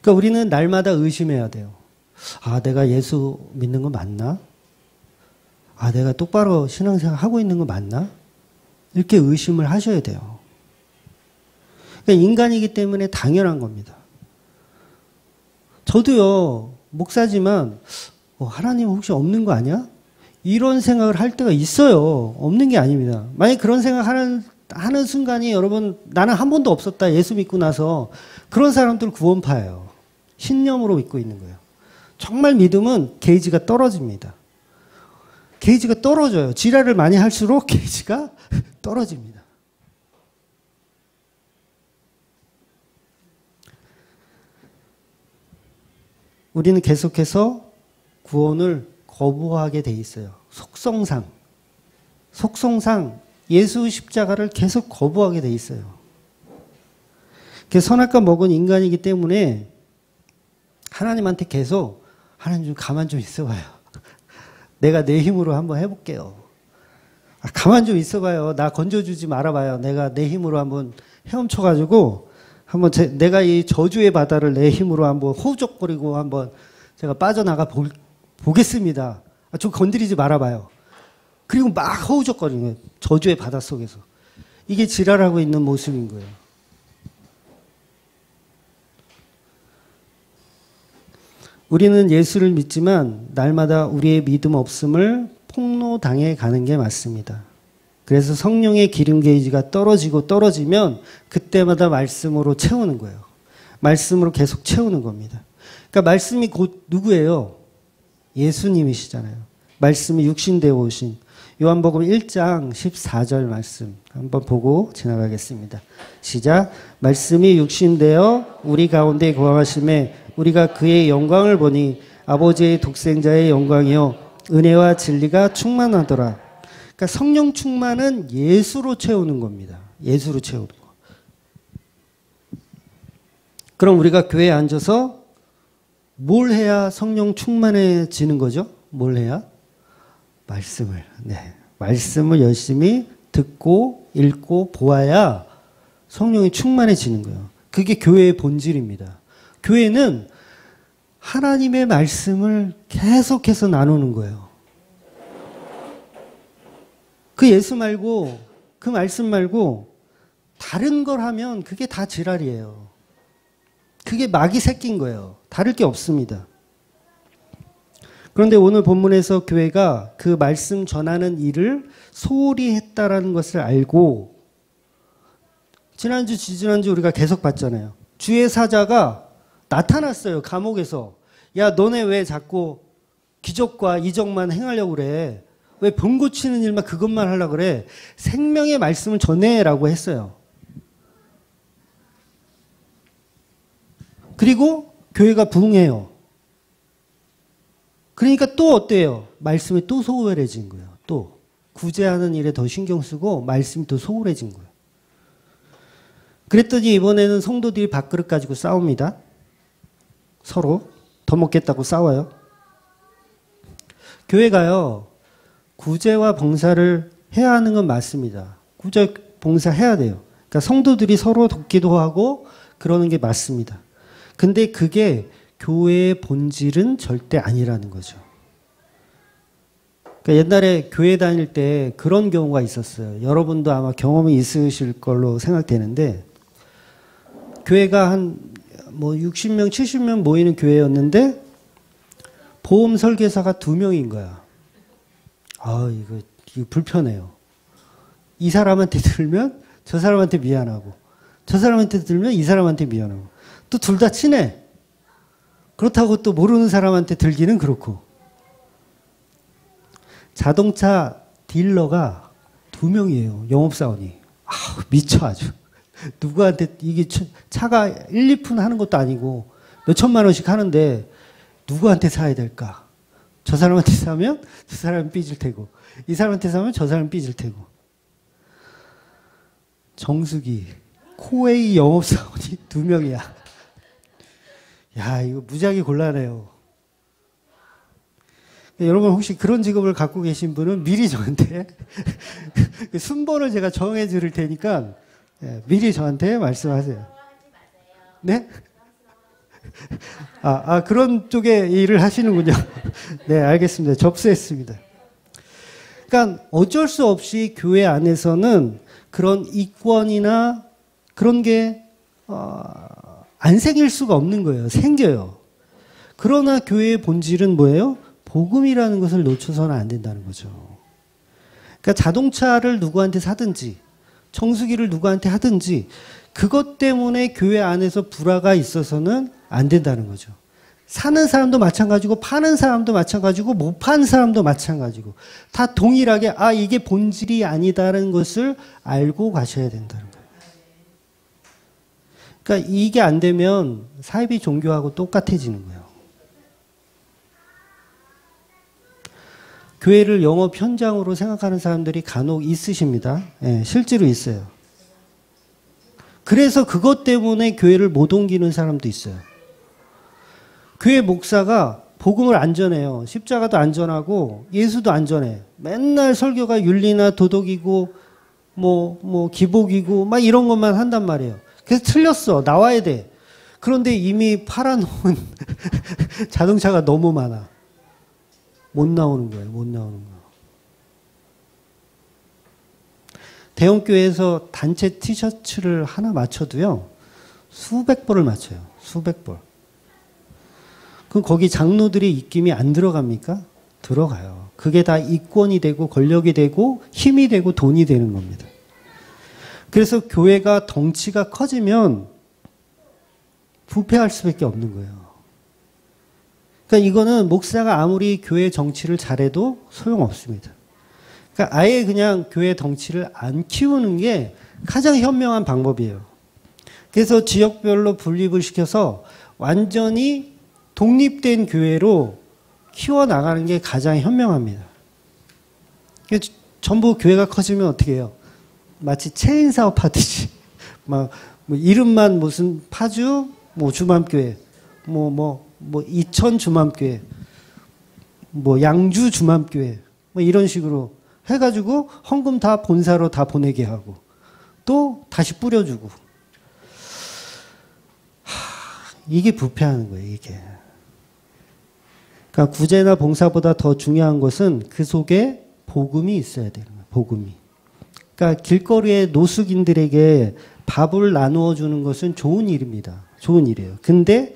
그러니까 우리는 날마다 의심해야 돼요. 아, 내가 예수 믿는 거 맞나? 아, 내가 똑바로 신앙생활 하고 있는 거 맞나? 이렇게 의심을 하셔야 돼요. 그러니까 인간이기 때문에 당연한 겁니다. 저도요, 목사지만, 하나님 혹시 없는 거 아니야? 이런 생각을 할 때가 있어요. 없는 게 아닙니다. 만약 그런 생각하는 순간이 여러분, 나는 한 번도 없었다. 예수 믿고 나서 그런 사람들 구원파예요. 신념으로 믿고 있는 거예요. 정말 믿음은 게이지가 떨어집니다. 게이지가 떨어져요. 지랄을 많이 할수록 게이지가 떨어집니다. 우리는 계속해서 구원을 거부하게 돼 있어요. 속성상 예수 십자가를 계속 거부하게 돼 있어요. 선악과 먹은 인간이기 때문에 하나님한테 계속 하나님 좀 가만 좀 있어봐요. 내가 내 힘으로 한번 해볼게요. 가만 좀 있어봐요. 나 건져주지 말아봐요. 내가 내 힘으로 한번 헤엄쳐가지고 한번 내가 이 저주의 바다를 내 힘으로 한번 호우적거리고 한번 제가 빠져나가 보겠습니다. 좀 건드리지 말아봐요. 그리고 막 허우적거리는 거예요. 저주의 바다 속에서. 이게 지랄하고 있는 모습인 거예요. 우리는 예수를 믿지만 날마다 우리의 믿음 없음을 폭로당해 가는 게 맞습니다. 그래서 성령의 기름 게이지가 떨어지면 그때마다 말씀으로 채우는 거예요. 말씀으로 계속 채우는 겁니다. 그러니까 말씀이 곧 누구예요? 예수님이시잖아요. 말씀이 육신되어 오신 요한복음 1장 14절 말씀 한번 보고 지나가겠습니다. 시작. 말씀이 육신되어 우리 가운데 거하심에 우리가 그의 영광을 보니 아버지의 독생자의 영광이요 은혜와 진리가 충만하더라. 그러니까 성령 충만은 예수로 채우는 겁니다. 예수로 채우는 거. 그럼 우리가 교회에 앉아서 뭘 해야 성령 충만해지는 거죠? 뭘 해야? 말씀을 열심히 듣고 읽고 보아야 성령이 충만해지는 거예요. 그게 교회의 본질입니다. 교회는 하나님의 말씀을 계속해서 나누는 거예요. 그 예수 말고 그 말씀 말고 다른 걸 하면 그게 다 지랄이에요. 그게 마귀 새끼인 거예요. 다를 게 없습니다. 그런데 오늘 본문에서 교회가 그 말씀 전하는 일을 소홀히 했다라는 것을 알고 지난주 지지난주 우리가 계속 봤잖아요. 주의 사자가 나타났어요. 감옥에서. 야 너네 왜 자꾸 기적과 이적만 행하려고 그래. 왜 병 고치는 일만 그것만 하려고 그래. 생명의 말씀을 전해라고 했어요. 그리고 교회가 부응해요. 그러니까 또 어때요? 말씀이 또 소홀해진 거예요. 또 구제하는 일에 더 신경 쓰고 말씀이 또 소홀해진 거예요. 그랬더니 이번에는 성도들이 밥그릇 가지고 싸웁니다. 서로 더 먹겠다고 싸워요. 교회가요. 구제와 봉사를 해야 하는 건 맞습니다. 구제 봉사 해야 돼요. 그러니까 성도들이 서로 돕기도 하고 그러는 게 맞습니다. 근데 그게 교회의 본질은 절대 아니라는 거죠. 그러니까 옛날에 교회 다닐 때 그런 경우가 있었어요. 여러분도 아마 경험이 있으실 걸로 생각되는데 교회가 한 60명, 70명 모이는 교회였는데 보험 설계사가 2명인 거야. 이거 불편해요. 이 사람한테 들면 저 사람한테 미안하고 저 사람한테 들면 이 사람한테 미안하고 또 둘 다 친해. 그렇다고 또 모르는 사람한테 들기는 그렇고. 자동차 딜러가 2명이에요. 영업사원이. 미쳐 아주. 누구한테 이게 차가 1, 2푼 하는 것도 아니고 몇 천만 원씩 하는데 누구한테 사야 될까? 저 사람한테 사면 저 사람은 삐질 테고 이 사람한테 사면 저 사람은 삐질 테고. 정수기 코웨이 영업사원이 2명이야. 야 이거 무지하게 곤란해요. 여러분 혹시 그런 직업을 갖고 계신 분은 미리 저한테 순번을 제가 정해 드릴 테니까 미리 저한테 말씀하세요. 네? 그런 쪽에 일을 하시는군요. 네, 알겠습니다. 접수했습니다. 그러니까 어쩔 수 없이 교회 안에서는 그런 이권이나 그런 게 안 생길 수가 없는 거예요. 생겨요. 그러나 교회의 본질은 뭐예요? 복음이라는 것을 놓쳐서는 안 된다는 거죠. 그러니까 자동차를 누구한테 사든지 청소기를 누구한테 하든지 그것 때문에 교회 안에서 불화가 있어서는 안 된다는 거죠. 사는 사람도 마찬가지고 파는 사람도 마찬가지고 못 파는 사람도 마찬가지고 다 동일하게 이게 본질이 아니다라는 것을 알고 가셔야 된다는 거예요. 그러니까 이게 안 되면 사이비 종교하고 똑같아지는 거예요. 교회를 영업 현장으로 생각하는 사람들이 간혹 있으십니다. 예, 실제로 있어요. 그래서 그것 때문에 교회를 못 옮기는 사람도 있어요. 교회 목사가 복음을 안 전해요. 십자가도 안 전하고 예수도 안 전해. 맨날 설교가 윤리나 도덕이고 뭐 기복이고 막 이런 것만 한단 말이에요. 그래서 틀렸어. 나와야 돼. 그런데 이미 팔아놓은 자동차가 너무 많아. 못 나오는 거예요. 못 나오는 거. 대형 교회에서 단체 티셔츠를 하나 맞춰도요. 수백 벌을 맞춰요. 수백 벌. 그럼 거기 장로들의 입김이 안 들어갑니까? 들어가요. 그게 다 이권이 되고 권력이 되고 힘이 되고 돈이 되는 겁니다. 그래서 교회가 덩치가 커지면 부패할 수밖에 없는 거예요. 그러니까 이거는 목사가 아무리 교회 정치를 잘해도 소용없습니다. 그러니까 아예 그냥 교회 덩치를 안 키우는 게 가장 현명한 방법이에요. 그래서 지역별로 분립을 시켜서 완전히 독립된 교회로 키워나가는 게 가장 현명합니다. 전부 교회가 커지면 어떻게 해요? 마치 체인 사업 하듯이. 뭐 이름만 무슨 파주, 주맘교회, 이천 주맘교회, 양주 주맘교회, 이런 식으로 해가지고 헌금 다 본사로 다 보내게 하고 또 다시 뿌려주고. 이게 부패하는 거예요, 이게. 그러니까 구제나 봉사보다 더 중요한 것은 그 속에 복음이 있어야 되는 거예요. 복음이. 그러니까 길거리에 노숙인들에게 밥을 나누어 주는 것은 좋은 일입니다. 좋은 일이에요. 근데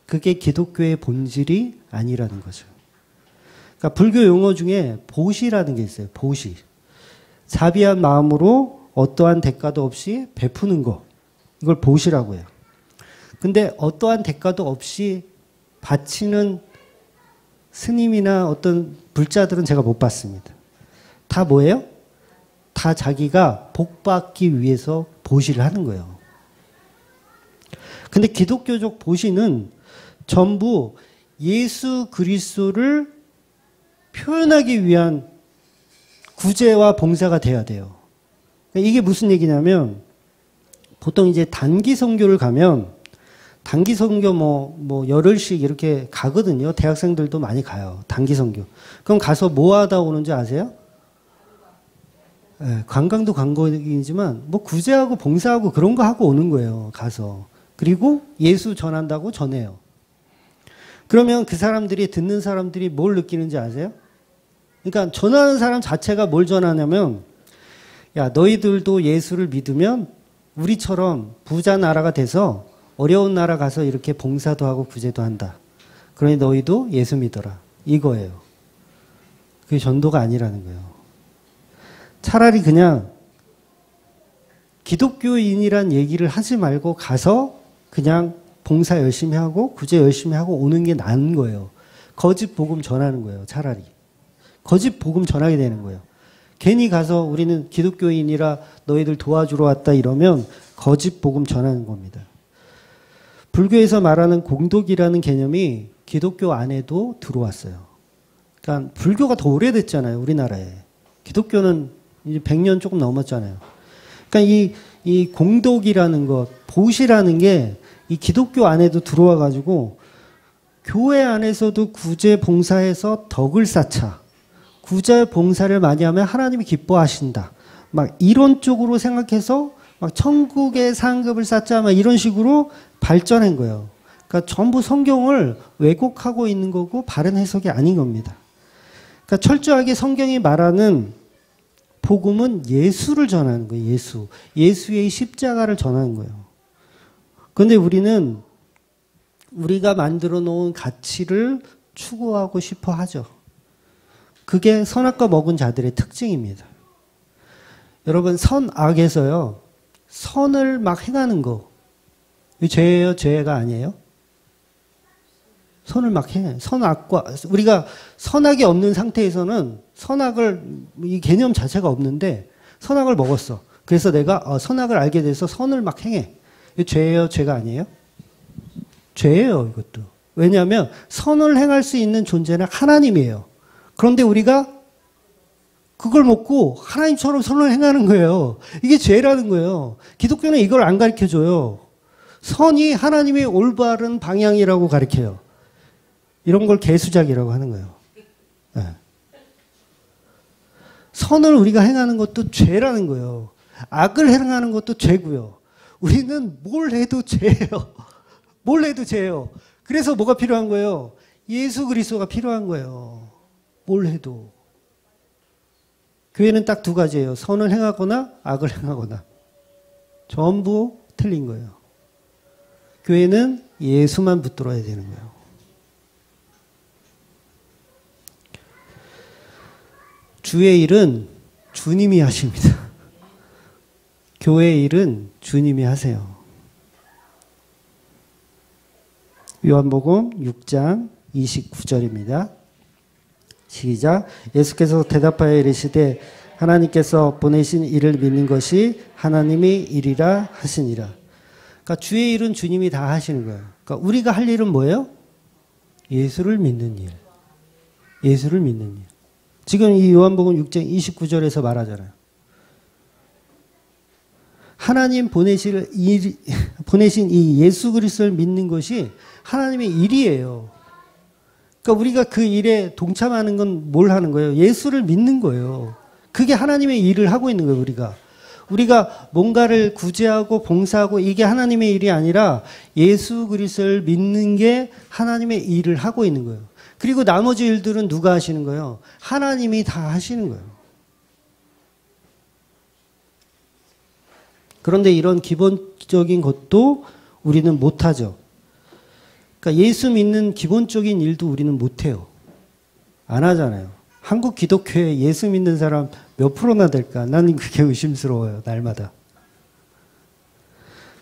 그게 기독교의 본질이 아니라는 거죠. 그러니까 불교 용어 중에 보시라는 게 있어요. 보시. 자비한 마음으로 어떠한 대가도 없이 베푸는 거. 이걸 보시라고 해요. 근데 어떠한 대가도 없이 바치는 스님이나 어떤 불자들은 제가 못 봤습니다. 다 뭐예요? 다 자기가 복받기 위해서 보시를 하는 거예요. 근데 기독교적 보시는 전부 예수 그리스도를 표현하기 위한 구제와 봉사가 돼야 돼요. 이게 무슨 얘기냐면 보통 이제 단기 선교를 가면 단기 선교 열흘씩 이렇게 가거든요. 대학생들도 많이 가요. 단기 선교. 그럼 가서 뭐 하다 오는지 아세요? 네, 관광도 관광이지만 구제하고 봉사하고 그런 거 하고 오는 거예요. 가서. 그리고 예수 전한다고 전해요. 그러면 그 사람들이 듣는 사람들이 뭘 느끼는지 아세요? 그러니까 전하는 사람 자체가 뭘 전하냐면 야, 너희들도 예수를 믿으면 우리처럼 부자 나라가 돼서 어려운 나라 가서 이렇게 봉사도 하고 구제도 한다. 그러니 너희도 예수 믿어라. 이거예요. 그게 전도가 아니라는 거예요. 차라리 그냥 기독교인이란 얘기를 하지 말고 가서 그냥 봉사 열심히 하고 구제 열심히 하고 오는 게 나은 거예요. 거짓 복음 전하는 거예요. 차라리. 거짓 복음 전하게 되는 거예요. 괜히 가서 우리는 기독교인이라 너희들 도와주러 왔다 이러면 거짓 복음 전하는 겁니다. 불교에서 말하는 공덕이라는 개념이 기독교 안에도 들어왔어요. 그러니까 불교가 더 오래됐잖아요. 우리나라에. 기독교는 이제 100년 조금 넘었잖아요. 그러니까 이 공덕이라는 것, 보시라는 게 이 기독교 안에도 들어와 가지고 교회 안에서도 구제 봉사해서 덕을 쌓자. 구제 봉사를 많이 하면 하나님이 기뻐하신다. 막 이런 쪽으로 생각해서 막 천국의 상급을 쌓자. 막 이런 식으로 발전한 거예요. 그러니까 전부 성경을 왜곡하고 있는 거고 바른 해석이 아닌 겁니다. 그러니까 철저하게 성경이 말하는 복음은 예수를 전하는 거예요. 예수. 예수의 십자가를 전하는 거예요. 그런데 우리는 우리가 만들어 놓은 가치를 추구하고 싶어 하죠. 그게 선악과 먹은 자들의 특징입니다. 여러분, 선악에서요, 선을 막 행하는 거. 죄예요? 죄가 아니에요? 선을 막 해. 선악과, 우리가 선악이 없는 상태에서는 선악을, 이 개념 자체가 없는데 선악을 먹었어. 그래서 내가 선악을 알게 돼서 선을 막 행해. 이거 죄예요? 죄가 아니에요? 죄예요, 이것도. 왜냐하면 선을 행할 수 있는 존재는 하나님이에요. 그런데 우리가 그걸 먹고 하나님처럼 선을 행하는 거예요. 이게 죄라는 거예요. 기독교는 이걸 안 가르쳐줘요. 선이 하나님의 올바른 방향이라고 가르쳐요. 이런 걸 개수작이라고 하는 거예요. 네. 선을 우리가 행하는 것도 죄라는 거예요. 악을 행하는 것도 죄고요. 우리는 뭘 해도 죄예요. 뭘 해도 죄예요. 그래서 뭐가 필요한 거예요? 예수 그리스도가 필요한 거예요. 뭘 해도. 교회는 딱 두 가지예요. 선을 행하거나 악을 행하거나. 전부 틀린 거예요. 교회는 예수만 붙들어야 되는 거예요. 주의 일은 주님이 하십니다. 교회의 일은 주님이 하세요. 요한복음 6장 29절입니다. 시작. 예수께서 대답하여 이르시되 하나님께서 보내신 이를 믿는 것이 하나님의 일이라 하시니라. 그러니까 주의 일은 주님이 다 하시는 거예요. 그러니까 우리가 할 일은 뭐예요? 예수를 믿는 일. 예수를 믿는 일. 지금 이 요한복음 6장 29절에서 말하잖아요. 하나님 보내신 이 예수 그리스도를 믿는 것이 하나님의 일이에요. 그러니까 우리가 그 일에 동참하는 건 뭘 하는 거예요? 예수를 믿는 거예요. 그게 하나님의 일을 하고 있는 거예요, 우리가. 우리가 뭔가를 구제하고 봉사하고 이게 하나님의 일이 아니라 예수 그리스도를 믿는 게 하나님의 일을 하고 있는 거예요. 그리고 나머지 일들은 누가 하시는 거예요? 하나님이 다 하시는 거예요. 그런데 이런 기본적인 것도 우리는 못하죠. 그러니까 예수 믿는 기본적인 일도 우리는 못해요. 안 하잖아요. 한국 기독교에 예수 믿는 사람 몇 프로나 될까? 나는 그게 의심스러워요. 날마다.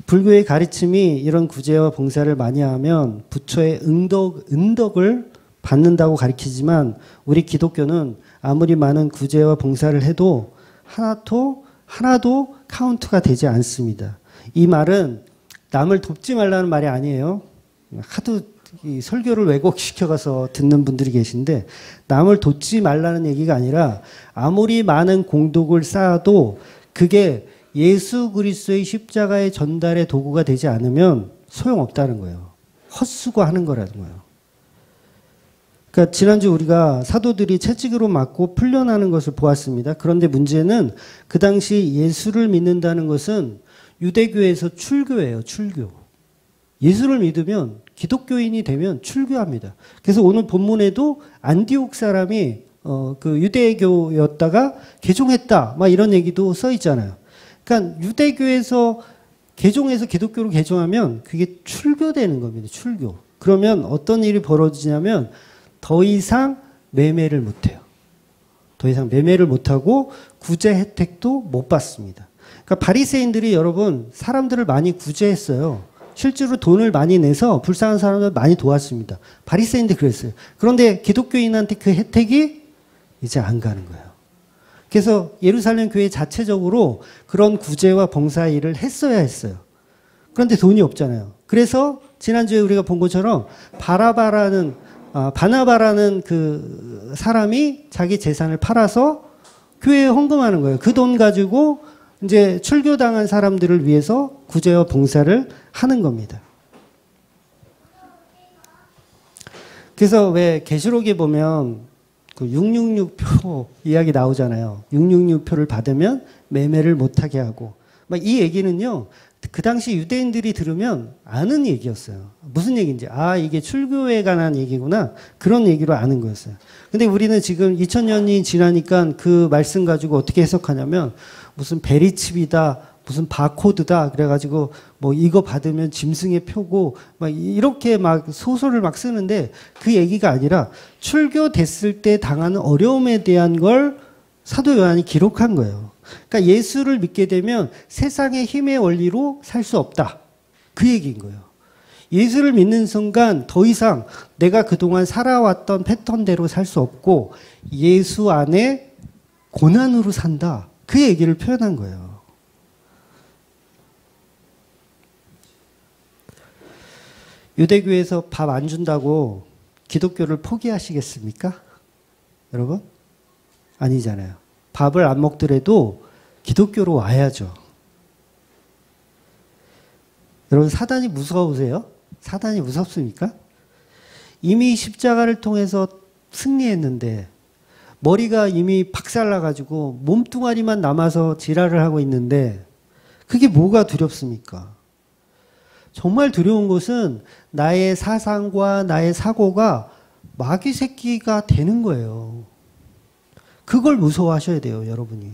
불교의 가르침이 이런 구제와 봉사를 많이 하면 부처의 은덕을 받는다고 가르치지만 우리 기독교는 아무리 많은 구제와 봉사를 해도 하나도 카운트가 되지 않습니다. 이 말은 남을 돕지 말라는 말이 아니에요. 하도 이 설교를 왜곡시켜가서 듣는 분들이 계신데 남을 돕지 말라는 얘기가 아니라 아무리 많은 공덕을 쌓아도 그게 예수 그리스도의 십자가의 전달의 도구가 되지 않으면 소용없다는 거예요. 헛수고하는 거라는 거예요. 그러니까 지난주 우리가 사도들이 채찍으로 맞고 풀려나는 것을 보았습니다. 그런데 문제는 그 당시 예수를 믿는다는 것은 유대교에서 출교예요. 출교. 예수를 믿으면 기독교인이 되면 출교합니다. 그래서 오늘 본문에도 안디옥 사람이 그 유대교였다가 개종했다. 막 이런 얘기도 써 있잖아요. 그러니까 유대교에서 개종해서 기독교로 개종하면 그게 출교되는 겁니다. 출교. 그러면 어떤 일이 벌어지냐면 더 이상 매매를 못해요. 더 이상 매매를 못하고 구제 혜택도 못 받습니다. 그러니까 바리새인들이 여러분 사람들을 많이 구제했어요. 실제로 돈을 많이 내서 불쌍한 사람들 많이 도왔습니다. 바리새인들이 그랬어요. 그런데 기독교인한테 그 혜택이 이제 안 가는 거예요. 그래서 예루살렘 교회 자체적으로 그런 구제와 봉사 일을 했어야 했어요. 그런데 돈이 없잖아요. 그래서 지난주에 우리가 본 것처럼 바나바라는 그 사람이 자기 재산을 팔아서 교회에 헌금하는 거예요. 그 돈 가지고 이제 출교당한 사람들을 위해서 구제와 봉사를 하는 겁니다. 그래서 왜 계시록에 보면 그 666표 이야기 나오잖아요. 666표를 받으면 매매를 못하게 하고 막 이 얘기는요. 그 당시 유대인들이 들으면 아는 얘기였어요. 무슨 얘기인지 이게 출교에 관한 얘기구나 그런 얘기로 아는 거였어요. 근데 우리는 지금 2000년이 지나니까 그 말씀 가지고 어떻게 해석하냐면 무슨 베리칩이다 무슨 바코드다 그래가지고 뭐 이거 받으면 짐승의 표고 막 이렇게 막 소설을 막 쓰는데 그 얘기가 아니라 출교됐을 때 당하는 어려움에 대한 걸 사도 요한이 기록한 거예요. 그러니까 예수를 믿게 되면 세상의 힘의 원리로 살 수 없다. 그 얘기인 거예요. 예수를 믿는 순간 더 이상 내가 그동안 살아왔던 패턴대로 살 수 없고 예수 안에 고난으로 산다. 그 얘기를 표현한 거예요. 유대교에서 밥 안 준다고 기독교를 포기하시겠습니까? 여러분? 아니잖아요. 밥을 안 먹더라도 기독교로 와야죠. 여러분, 사단이 무서우세요? 사단이 무섭습니까? 이미 십자가를 통해서 승리했는데 머리가 이미 박살나가지고 몸뚱아리만 남아서 지랄을 하고 있는데 그게 뭐가 두렵습니까? 정말 두려운 것은 나의 사상과 나의 사고가 마귀 새끼가 되는 거예요. 그걸 무서워하셔야 돼요, 여러분이.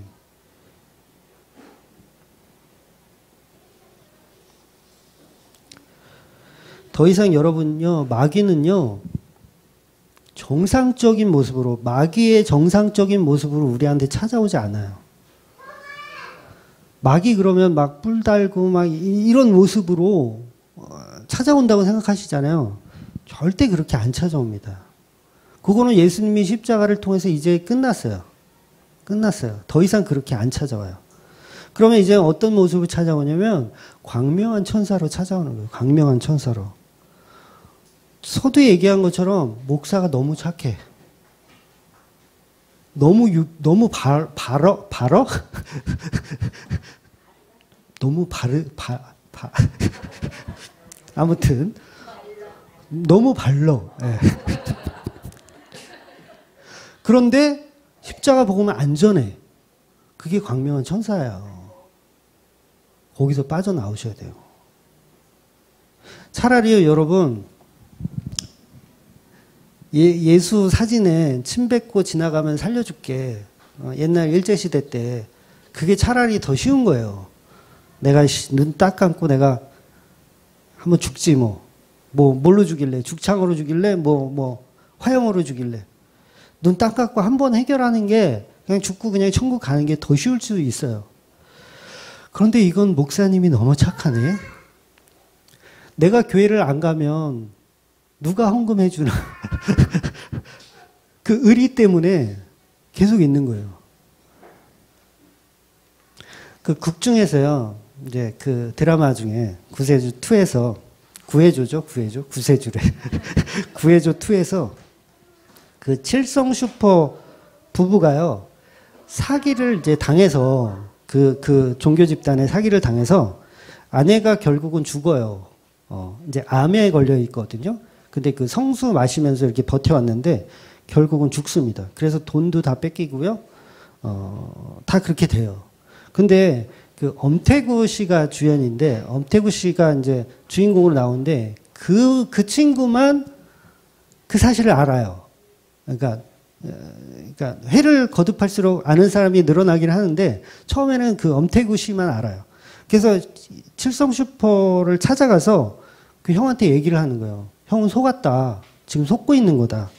더 이상 여러분요, 마귀는요, 정상적인 모습으로, 마귀의 정상적인 모습으로 우리한테 찾아오지 않아요. 마귀 그러면 막 뿔 달고 막 이런 모습으로 찾아온다고 생각하시잖아요. 절대 그렇게 안 찾아옵니다. 그거는 예수님이 십자가를 통해서 이제 끝났어요. 끝났어요. 더 이상 그렇게 안 찾아와요. 그러면 이제 어떤 모습을 찾아오냐면 광명한 천사로 찾아오는 거예요. 광명한 천사로. 서두에 얘기한 것처럼 목사가 너무 착해. 너무 발어? 너무 아무튼 너무 발러. 네. 그런데 십자가 복음은 안전해. 그게 광명한 천사예요. 거기서 빠져나오셔야 돼요. 차라리요, 여러분, 예수 사진에 침 뱉고 지나가면 살려줄게. 옛날 일제시대 때 그게 차라리 더 쉬운 거예요. 내가 눈 딱 감고 내가 한번 죽지 뭐. 뭘로 죽일래? 죽창으로 죽일래? 화형으로 죽일래? 눈 딱 감고 한 번 해결하는 게 그냥 죽고 그냥 천국 가는 게 더 쉬울 수도 있어요. 그런데 이건 목사님이 너무 착하네. 내가 교회를 안 가면 누가 헌금해 주나. 그 의리 때문에 계속 있는 거예요. 그 극 중에서요, 이제 그 드라마 중에 구세주 2에서, 구세주래. 구세주 2에서 그 칠성 슈퍼 부부가요, 사기를 이제 당해서, 그 종교 집단에 사기를 당해서 아내가 결국은 죽어요. 이제 암에 걸려 있거든요. 근데 그 성수 마시면서 이렇게 버텨왔는데 결국은 죽습니다. 그래서 돈도 다 뺏기고요. 다 그렇게 돼요. 근데 그 엄태구 씨가 주연인데, 엄태구 씨가 이제 주인공으로 나오는데 그 친구만 그 사실을 알아요. 그러니까 회를 거듭할수록 아는 사람이 늘어나긴 하는데 처음에는 그 엄태구 씨만 알아요. 그래서 칠성 슈퍼를 찾아가서 그 형한테 얘기를 하는 거예요. 형은 속았다. 지금 속고 있는 거다.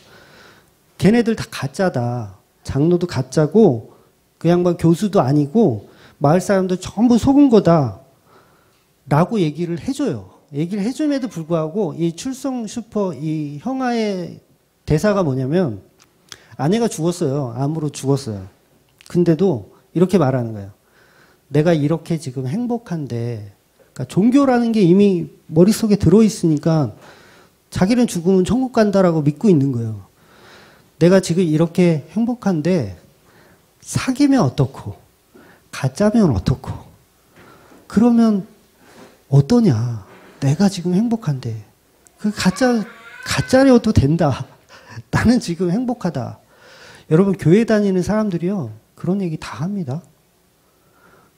걔네들 다 가짜다. 장로도 가짜고 그 양반 교수도 아니고 마을 사람도 전부 속은 거다. 라고 얘기를 해줘요. 얘기를 해줌에도 불구하고 이 칠성 슈퍼 이 형아의 대사가 뭐냐면 아내가 죽었어요. 암으로 죽었어요. 근데도 이렇게 말하는 거예요. 내가 이렇게 지금 행복한데, 그러니까 종교라는 게 이미 머릿속에 들어있으니까 자기는 죽으면 천국 간다라고 믿고 있는 거예요. 내가 지금 이렇게 행복한데 사기면 어떻고 가짜면 어떻고 그러면 어떠냐. 내가 지금 행복한데 그 가짜려도 된다. 나는 지금 행복하다. 여러분, 교회 다니는 사람들이요, 그런 얘기 다 합니다.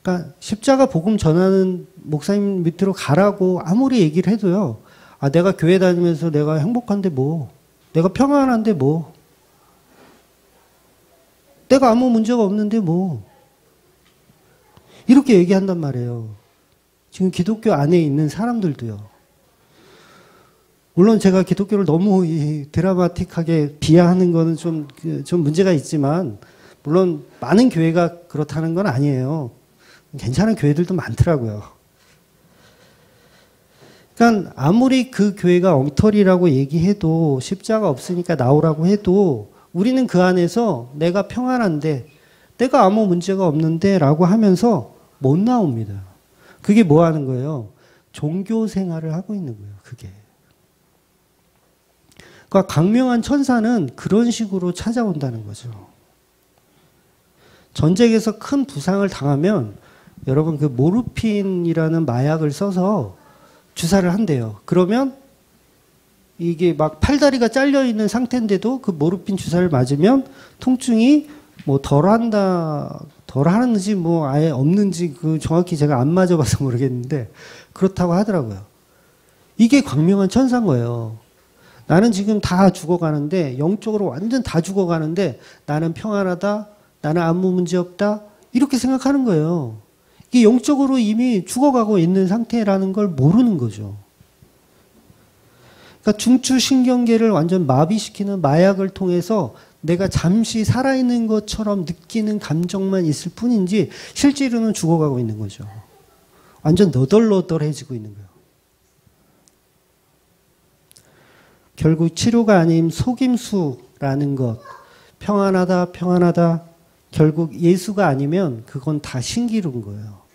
그러니까 십자가 복음 전하는 목사님 밑으로 가라고 아무리 얘기를 해도요, 내가 교회 다니면서 내가 행복한데 뭐, 내가 평안한데 뭐, 내가 아무 문제가 없는데 뭐, 이렇게 얘기한단 말이에요. 지금 기독교 안에 있는 사람들도요. 물론 제가 기독교를 너무 드라마틱하게 비하하는 거는 좀 문제가 있지만, 물론 많은 교회가 그렇다는 건 아니에요. 괜찮은 교회들도 많더라고요. 그러니까 아무리 그 교회가 엉터리라고 얘기해도 십자가 없으니까 나오라고 해도 우리는 그 안에서 내가 평안한데 내가 아무 문제가 없는데 라고 하면서 못 나옵니다. 그게 뭐 하는 거예요? 종교 생활을 하고 있는 거예요. 그게. 그러니까 강명한 천사는 그런 식으로 찾아온다는 거죠. 전쟁에서 큰 부상을 당하면 여러분 그 모르핀이라는 마약을 써서 주사를 한대요. 그러면 이게 막 팔다리가 잘려 있는 상태인데도 그 모르핀 주사를 맞으면 통증이 뭐 덜 하는지 뭐 아예 없는지 그 정확히 제가 안 맞아봐서 모르겠는데 그렇다고 하더라고요. 이게 광명한 천사인 거예요. 나는 지금 다 죽어가는데 영적으로 완전 다 죽어가는데 나는 평안하다. 나는 아무 문제 없다. 이렇게 생각하는 거예요. 이게 영적으로 이미 죽어가고 있는 상태라는 걸 모르는 거죠. 그러니까 중추신경계를 완전 마비시키는 마약을 통해서 내가 잠시 살아있는 것처럼 느끼는 감정만 있을 뿐인지 실제로는 죽어가고 있는 거죠. 완전 너덜너덜해지고 있는 거예요. 결국 치료가 아닌 속임수라는 것, 평안하다, 평안하다, 결국 예수가 아니면 그건 다 신기루인 거예요.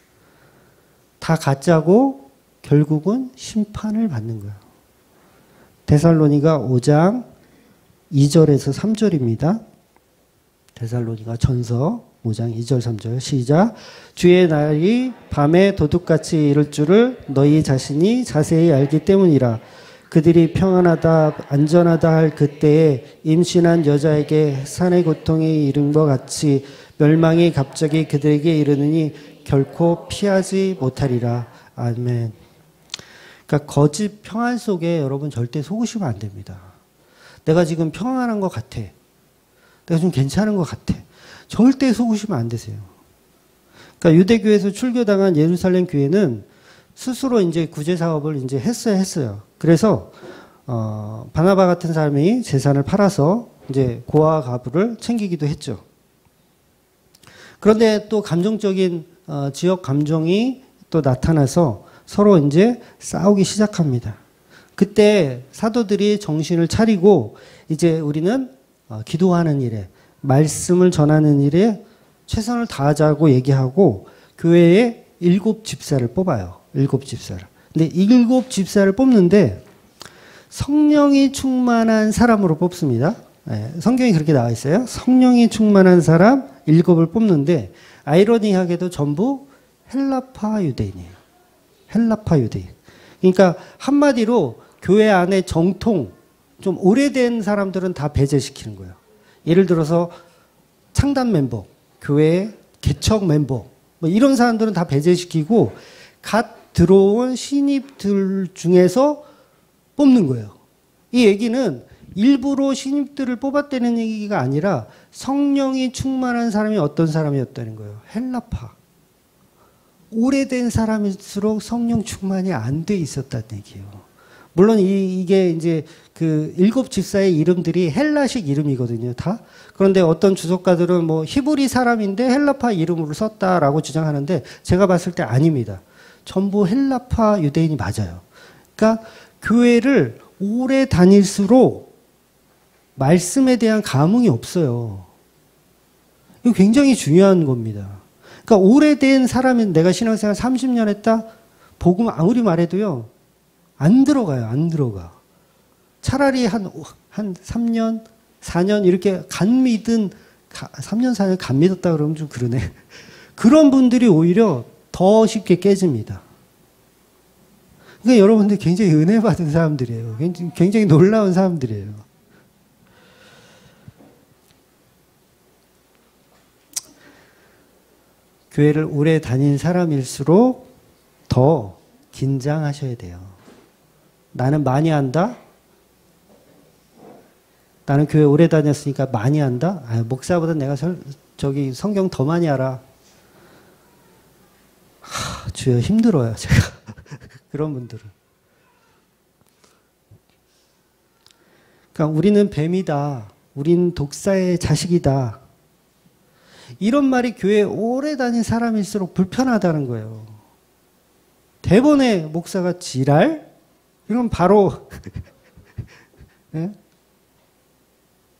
다 가짜고 결국은 심판을 받는 거예요. 데살로니가 5장 2절에서 3절입니다. 데살로니가 전서 5장 2절 3절 시작. 주의 날이 밤에 도둑같이 이를 줄을 너희 자신이 자세히 알기 때문이라. 그들이 평안하다 안전하다 할 그때에 임신한 여자에게 산의 고통이 이른과 같이 멸망이 갑자기 그들에게 이르느니 결코 피하지 못하리라. 아멘. 그러니까 거짓 평안 속에 여러분 절대 속으시면 안 됩니다. 내가 지금 평안한 것 같아. 내가 좀 괜찮은 것 같아. 절대 속으시면 안 되세요. 그러니까 유대교에서 출교당한 예루살렘 교회는 스스로 이제 구제 사업을 이제 했어요. 그래서 바나바 같은 사람이 재산을 팔아서 이제 고아 가부를 챙기기도 했죠. 그런데 또 감정적인 지역 감정이 또 나타나서 서로 이제 싸우기 시작합니다. 그때 사도들이 정신을 차리고 이제 우리는 기도하는 일에 말씀을 전하는 일에 최선을 다하자고 얘기하고 교회에 7집사를 뽑아요. 7집사를. 근데 7집사를 뽑는데 성령이 충만한 사람으로 뽑습니다. 네, 성경이 그렇게 나와 있어요. 성령이 충만한 사람 7을 뽑는데 아이러니하게도 전부 헬라파 유대인이에요. 헬라파 유대인. 그러니까 한마디로 교회 안에 정통, 좀 오래된 사람들은 다 배제시키는 거예요. 예를 들어서 창단 멤버, 교회 개척 멤버, 뭐 이런 사람들은 다 배제시키고 갓 들어온 신입들 중에서 뽑는 거예요. 이 얘기는 일부러 신입들을 뽑았다는 얘기가 아니라 성령이 충만한 사람이 어떤 사람이었다는 거예요. 헬라파. 오래된 사람일수록 성령 충만이 안 돼 있었다는 얘기예요. 물론 이게 이제 그 7집사의 이름들이 헬라식 이름이거든요, 다. 그런데 어떤 주석가들은 뭐 히브리 사람인데 헬라파 이름으로 썼다라고 주장하는데 제가 봤을 때 아닙니다. 전부 헬라파 유대인이 맞아요. 그러니까 교회를 오래 다닐수록 말씀에 대한 감흥이 없어요. 이거 굉장히 중요한 겁니다. 그러니까 오래된 사람은 내가 신앙생활 30년 했다? 복음 아무리 말해도요. 안 들어가요. 안 들어가. 차라리 한 3년, 4년 이렇게 간 믿은 3년, 4년 간 믿었다 그러면 좀 그러네. 그런 분들이 오히려 더 쉽게 깨집니다. 그러니까 여러분들 굉장히 은혜 받은 사람들이에요. 굉장히 놀라운 사람들이에요. 교회를 오래 다닌 사람일수록 더 긴장하셔야 돼요. 나는 많이 안다? 나는 교회 오래 다녔으니까 많이 안다? 아, 목사보다 내가 저기 성경 더 많이 알아. 주여 힘들어요, 제가. 그런 분들은. 그러니까 우리는 뱀이다. 우린 독사의 자식이다. 이런 말이 교회에 오래 다닌 사람일수록 불편하다는 거예요. 대번에 목사가 지랄? 이러면 바로 예?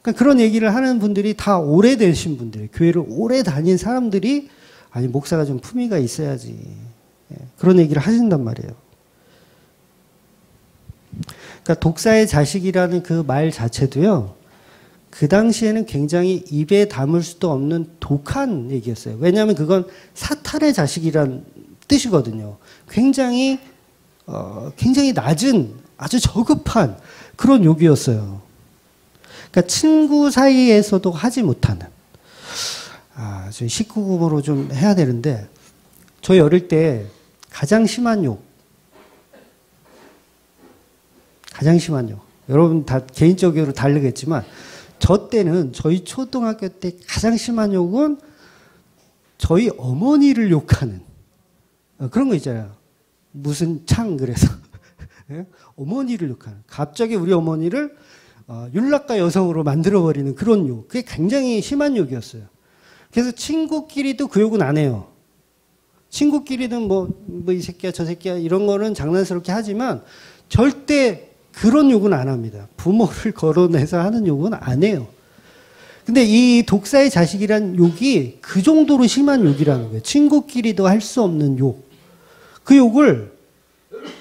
그러니까 그런 얘기를 하는 분들이 다 오래되신 분들, 교회를 오래 다닌 사람들이 아니 목사가 좀 품위가 있어야지. 예, 그런 얘기를 하신단 말이에요. 그러니까 독사의 자식이라는 그 말 자체도요. 그 당시에는 굉장히 입에 담을 수도 없는 독한 얘기였어요. 왜냐하면 그건 사탄의 자식이란 뜻이거든요. 굉장히 낮은 아주 저급한 그런 욕이었어요. 그러니까 친구 사이에서도 하지 못하는. 저희 19금으로 좀 해야 되는데 저희 어릴 때 가장 심한 욕. 여러분 다 개인적으로 다르겠지만 저 때는 저희 초등학교 때 가장 심한 욕은 저희 어머니를 욕하는 그런 거 있잖아요. 무슨 창 그래서 예? 어머니를 욕하는. 갑자기 우리 어머니를 율락가 여성으로 만들어버리는 그런 욕. 그게 굉장히 심한 욕이었어요. 그래서 친구끼리도 그 욕은 안 해요. 친구끼리는 뭐 이 새끼야 저 새끼야 이런 거는 장난스럽게 하지만 절대 그런 욕은 안 합니다. 부모를 거론해서 하는 욕은 안 해요. 근데 이 독사의 자식이란 욕이 그 정도로 심한 욕이라는 거예요. 친구끼리도 할 수 없는 욕. 그 욕을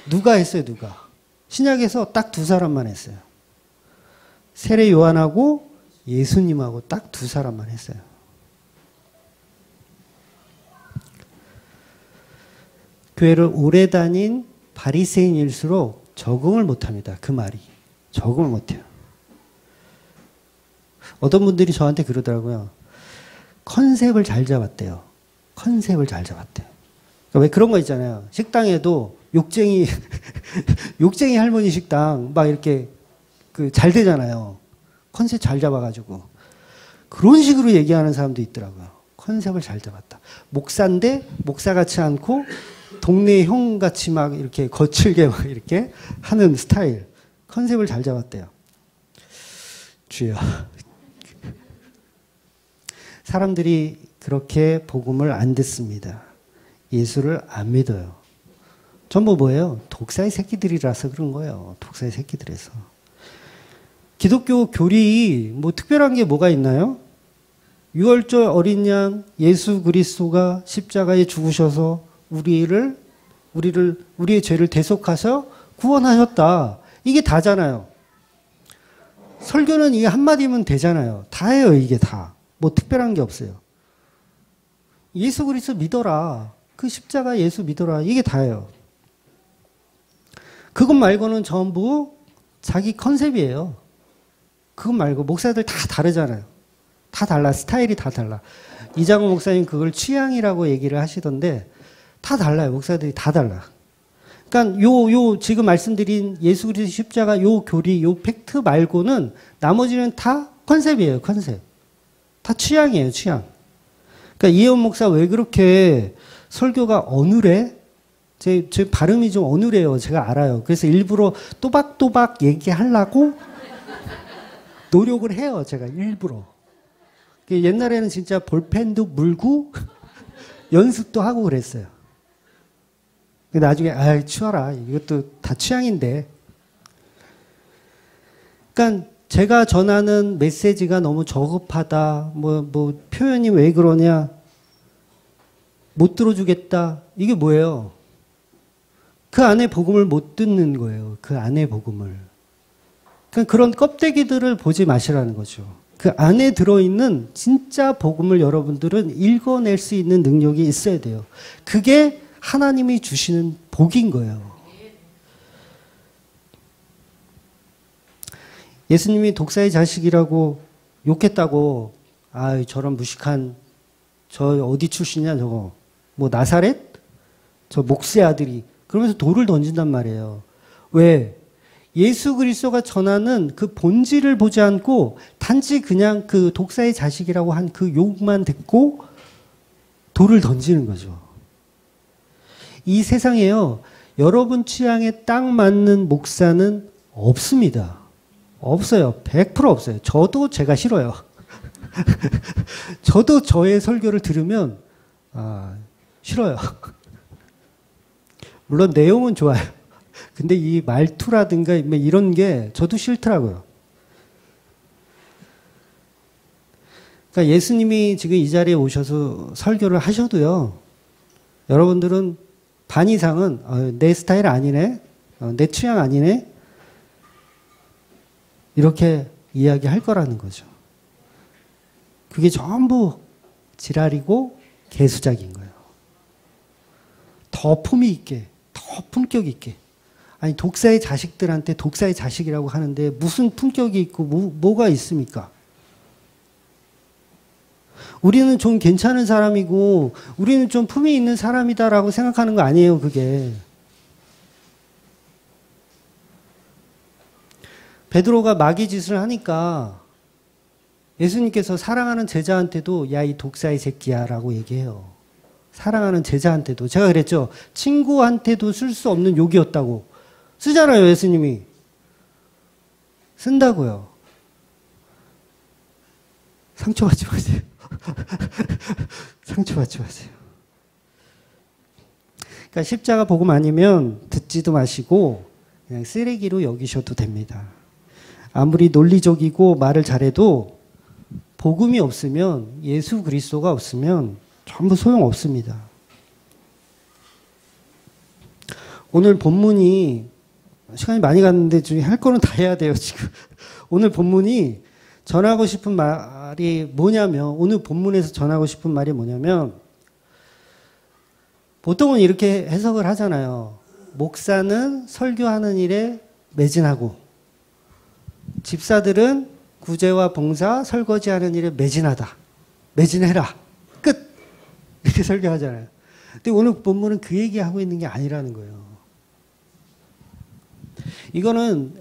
누가 했어요, 누가? 신약에서 딱 두 사람만 했어요. 세례 요한하고 예수님하고 딱 두 사람만 했어요. 교회를 오래 다닌 바리새인일수록 적응을 못합니다. 그 말이. 적응을 못해요. 어떤 분들이 저한테 그러더라고요. 컨셉을 잘 잡았대요. 컨셉을 잘 잡았대요. 그러니까 왜 그런 거 있잖아요. 식당에도 욕쟁이 할머니 식당 막 이렇게 잘 되잖아요. 컨셉 잘 잡아가지고. 그런 식으로 얘기하는 사람도 있더라고요. 컨셉을 잘 잡았다. 목사인데 목사 같지 않고 동네 형 같이 막 이렇게 거칠게 막 이렇게 하는 스타일. 컨셉을 잘 잡았대요. 주여. 사람들이 그렇게 복음을 안 듣습니다. 예수를 안 믿어요. 전부 뭐예요? 독사의 새끼들이라서 그런 거예요. 독사의 새끼들에서. 기독교 교리 뭐 특별한 게 뭐가 있나요? 유월절 어린 양 예수 그리스도가 십자가에 죽으셔서 우리의 죄를 대속하셔 구원하셨다. 이게 다잖아요. 설교는 이게 한마디면 되잖아요. 다예요, 이게 다. 뭐 특별한 게 없어요. 예수 그리스도 믿어라. 그 십자가 예수 믿어라. 이게 다예요. 그것 말고는 전부 자기 컨셉이에요. 그것 말고 목사들 다 다르잖아요. 다 달라. 스타일이 다 달라. 이장호 목사님 그걸 취향이라고 얘기를 하시던데 다 달라요. 목사들이 다 달라. 그러니까 지금 말씀드린 예수 그리스도 십자가 요 교리, 요 팩트 말고는 나머지는 다 컨셉이에요. 컨셉. 다 취향이에요. 취향. 그러니까 이혜원 목사 왜 그렇게 설교가 어눌해? 제 발음이 좀 어눌해요. 제가 알아요. 그래서 일부러 또박또박 얘기하려고 노력을 해요. 제가 일부러. 옛날에는 진짜 볼펜도 물고 연습도 하고 그랬어요. 나중에 치워라. 이것도 다 취향인데. 그러니까 제가 전하는 메시지가 너무 저급하다. 뭐 표현이 왜 그러냐. 못 들어주겠다. 이게 뭐예요? 그 안에 복음을 못 듣는 거예요. 그 안에 복음을. 그러니까 그런 껍데기들을 보지 마시라는 거죠. 그 안에 들어있는 진짜 복음을 여러분들은 읽어낼 수 있는 능력이 있어야 돼요. 그게 하나님이 주시는 복인 거예요. 예수님이 독사의 자식이라고 욕했다고 저런 무식한 저 어디 출신이냐 저거 뭐 나사렛? 저 목수의 아들이 그러면서 돌을 던진단 말이에요. 왜? 예수 그리스도가 전하는 그 본질을 보지 않고 단지 그냥 그 독사의 자식이라고 한 그 욕만 듣고 돌을 던지는 거죠. 이 세상에요. 여러분 취향에 딱 맞는 목사는 없습니다. 없어요. 100% 없어요. 저도 제가 싫어요. 저도 저의 설교를 들으면 싫어요. 물론 내용은 좋아요. 근데 이 말투라든가 이런 게 저도 싫더라고요. 그러니까 예수님이 지금 이 자리에 오셔서 설교를 하셔도요, 여러분들은 반 이상은 내 스타일 아니네, 내 취향 아니네, 이렇게 이야기할 거라는 거죠. 그게 전부 지랄이고 개수작인 거예요. 더 품위 있게, 더 품격 있게. 아니, 독사의 자식들한테 독사의 자식이라고 하는데 무슨 품격이 있고 뭐가 있습니까? 우리는 좀 괜찮은 사람이고 우리는 좀 품위 있는 사람이다라고 생각하는 거 아니에요, 그게. 베드로가 마귀 짓을 하니까 예수님께서 사랑하는 제자한테도 야, 이 독사의 새끼야 라고 얘기해요. 사랑하는 제자한테도. 제가 그랬죠. 친구한테도 쓸 수 없는 욕이었다고. 쓰잖아요, 예수님이. 쓴다고요. 상처받지 마세요. 상처받지 마세요. 그러니까 십자가 복음 아니면 듣지도 마시고 그냥 쓰레기로 여기셔도 됩니다. 아무리 논리적이고 말을 잘해도 복음이 없으면, 예수 그리스도가 없으면 전부 소용없습니다. 오늘 본문이 시간이 많이 갔는데 지금 할 거는 다 해야 돼요, 지금. 오늘 본문이 전하고 싶은 말이 뭐냐면, 오늘 본문에서 전하고 싶은 말이 뭐냐면, 보통은 이렇게 해석을 하잖아요. 목사는 설교하는 일에 매진하고, 집사들은 구제와 봉사, 설거지하는 일에 매진하다. 매진해라. 끝. 이렇게 설교하잖아요. 근데 오늘 본문은 그 얘기하고 있는 게 아니라는 거예요. 이거는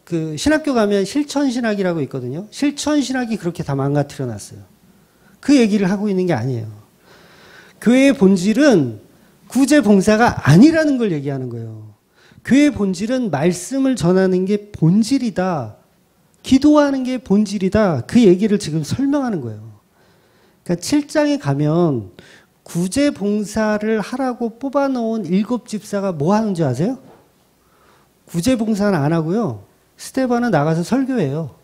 그 신학교 가면 실천신학이라고 있거든요. 실천신학이 그렇게 다 망가뜨려 놨어요. 그 얘기를 하고 있는 게 아니에요. 교회의 본질은 구제봉사가 아니라는 걸 얘기하는 거예요. 교회의 본질은 말씀을 전하는 게 본질이다. 기도하는 게 본질이다. 그 얘기를 지금 설명하는 거예요. 그러니까 7장에 가면 구제봉사를 하라고 뽑아놓은 7 집사가 뭐 하는지 아세요? 구제봉사는 안 하고요. 스데반은 나가서 설교해요.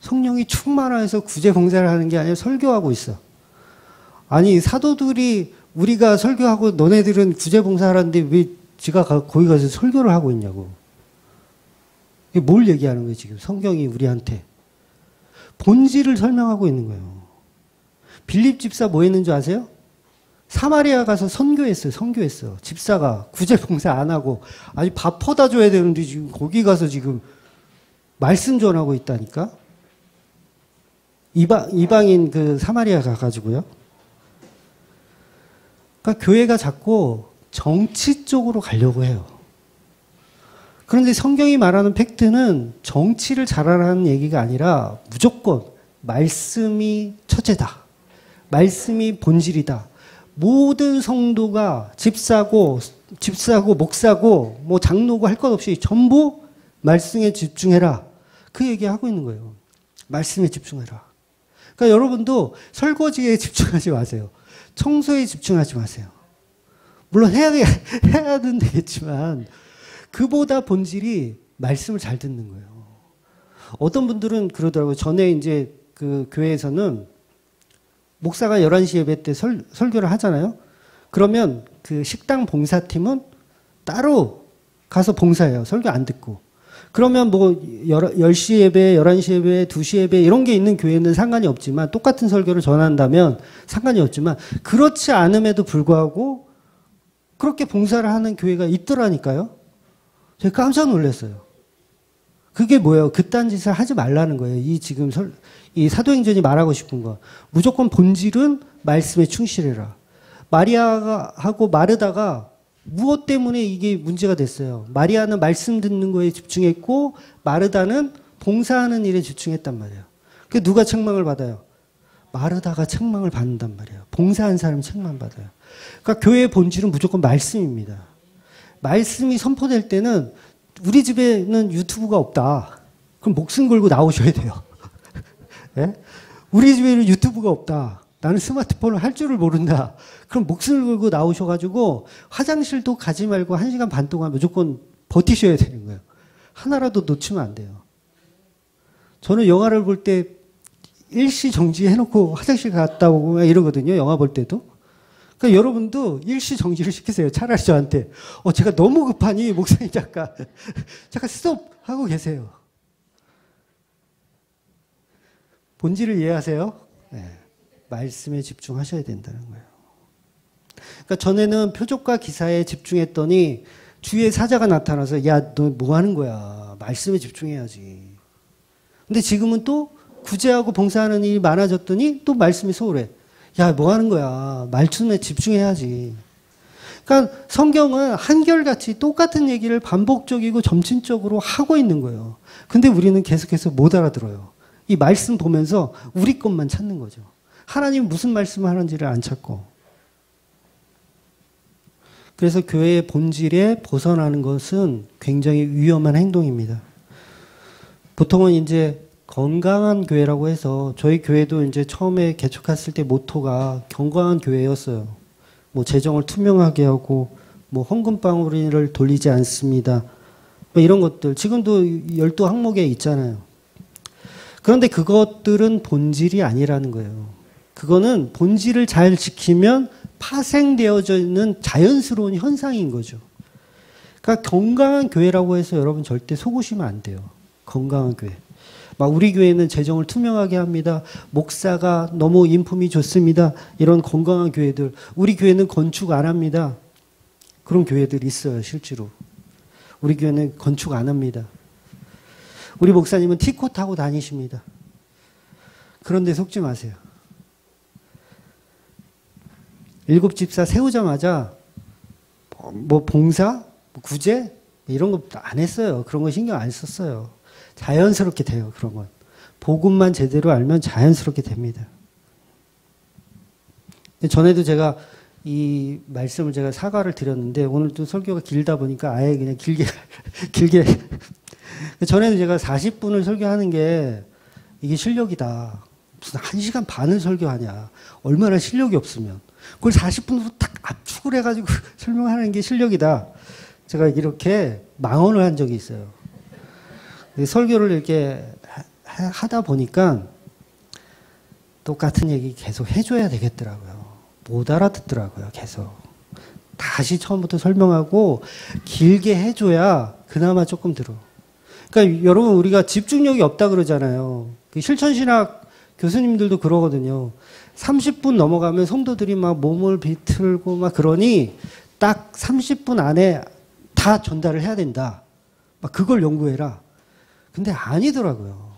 성령이 충만해서 구제봉사를 하는 게 아니라 설교하고 있어. 아니, 사도들이 우리가 설교하고 너네들은 구제봉사하라는데 왜 지가 거기 가서 설교를 하고 있냐고. 이게 뭘 얘기하는 거예요, 지금 성경이 우리한테. 본질을 설명하고 있는 거예요. 빌립 집사 뭐 했는지 아세요? 사마리아 가서 선교했어요. 선교했어. 집사가 구제봉사 안 하고. 아니, 밥 퍼다 줘야 되는데 지금 거기 가서 지금 말씀 전하고 있다니까. 이방인 그 사마리아 가가지고요. 그러니까 교회가 자꾸 정치 쪽으로 가려고 해요. 그런데 성경이 말하는 팩트는 정치를 잘하라는 얘기가 아니라 무조건 말씀이 첫째다. 말씀이 본질이다. 모든 성도가 집사고 목사고 뭐 장로고 할 것 없이 전부 말씀에 집중해라. 그 얘기하고 있는 거예요. 말씀에 집중해라. 그러니까 여러분도 설거지에 집중하지 마세요. 청소에 집중하지 마세요. 물론 해야는 되겠지만 그보다 본질이 말씀을 잘 듣는 거예요. 어떤 분들은 그러더라고요. 전에 이제 그 교회에서는 목사가 11시 예배 때 설교를 하잖아요. 그러면 그 식당 봉사팀은 따로 가서 봉사해요. 설교 안 듣고. 그러면 뭐 10시 예배, 11시 예배, 2시 예배 이런 게 있는 교회는 상관이 없지만 똑같은 설교를 전한다면 상관이 없지만 그렇지 않음에도 불구하고 그렇게 봉사를 하는 교회가 있더라니까요. 제가 깜짝 놀랐어요. 그게 뭐예요? 그딴 짓을 하지 말라는 거예요. 이 사도행전이 말하고 싶은 거. 무조건 본질은 말씀에 충실해라. 마리아가 하고 마르다가 무엇 때문에 이게 문제가 됐어요? 마리아는 말씀 듣는 거에 집중했고 마르다는 봉사하는 일에 집중했단 말이에요. 그 누가 책망을 받아요? 마르다가 책망을 받는단 말이에요. 봉사한 사람은 책망받아요. 그러니까 교회의 본질은 무조건 말씀입니다. 말씀이 선포될 때는 우리 집에는 유튜브가 없다. 그럼 목숨 걸고 나오셔야 돼요. 네? 우리 집에는 유튜브가 없다. 나는 스마트폰을 할 줄을 모른다. 그럼 목숨을 걸고 나오셔가지고 화장실도 가지 말고 1시간 반 동안 무조건 버티셔야 되는 거예요. 하나라도 놓치면 안 돼요. 저는 영화를 볼 때 일시 정지해놓고 화장실 갔다 오고 이러거든요. 영화 볼 때도. 그러니까 여러분도 일시 정지를 시키세요. 차라리 저한테. 제가 너무 급하니 목사님 잠깐 스톱 하고 계세요. 본질을 이해하세요? 네. 말씀에 집중하셔야 된다는 거예요. 그러니까 전에는 표적과 기사에 집중했더니 주위에 사자가 나타나서 야, 너 뭐 하는 거야? 말씀에 집중해야지. 근데 지금은 또 구제하고 봉사하는 일이 많아졌더니 또 말씀이 소홀해. 야, 뭐 하는 거야? 말씀에 집중해야지. 그러니까 성경은 한결같이 똑같은 얘기를 반복적이고 점진적으로 하고 있는 거예요. 근데 우리는 계속해서 못 알아들어요. 이 말씀 보면서 우리 것만 찾는 거죠. 하나님 무슨 말씀을 하는지를 안 찾고. 그래서 교회의 본질에 벗어나는 것은 굉장히 위험한 행동입니다. 보통은 이제 건강한 교회라고 해서 저희 교회도 이제 처음에 개척했을 때 모토가 건강한 교회였어요. 뭐 재정을 투명하게 하고 뭐 헌금방울을 돌리지 않습니다. 뭐 이런 것들 지금도 12항목에 있잖아요. 그런데 그것들은 본질이 아니라는 거예요. 그거는 본질을 잘 지키면 파생되어져 있는 자연스러운 현상인 거죠. 그러니까 건강한 교회라고 해서 여러분 절대 속으시면 안 돼요. 건강한 교회. 막 우리 교회는 재정을 투명하게 합니다. 목사가 너무 인품이 좋습니다. 이런 건강한 교회들. 우리 교회는 건축 안 합니다. 그런 교회들 있어요, 실제로. 우리 교회는 건축 안 합니다. 우리 목사님은 티코 타고 다니십니다. 그런데 속지 마세요. 7집사 세우자마자 뭐 봉사, 구제 이런 거 안 했어요. 그런 거 신경 안 썼어요. 자연스럽게 돼요. 그런 건. 복음만 제대로 알면 자연스럽게 됩니다. 전에도 제가 이 말씀을 제가 사과를 드렸는데 오늘도 설교가 길다 보니까 아예 그냥 길게 전에도 제가 40분을 설교하는 게 이게 실력이다. 무슨 1시간 반을 설교하냐. 얼마나 실력이 없으면. 그걸 40분으로 딱 압축을 해가지고 설명하는 게 실력이다. 제가 이렇게 망언을 한 적이 있어요. 설교를 이렇게 하다 보니까 똑같은 얘기 계속 해줘야 되겠더라고요. 못 알아듣더라고요. 계속. 다시 처음부터 설명하고 길게 해줘야 그나마 조금 들어. 그러니까 여러분 우리가 집중력이 없다 그러잖아요. 실천신학 교수님들도 그러거든요. 30분 넘어가면 성도들이 막 몸을 비틀고 막 그러니 딱 30분 안에 다 전달을 해야 된다. 막 그걸 연구해라. 근데 아니더라고요.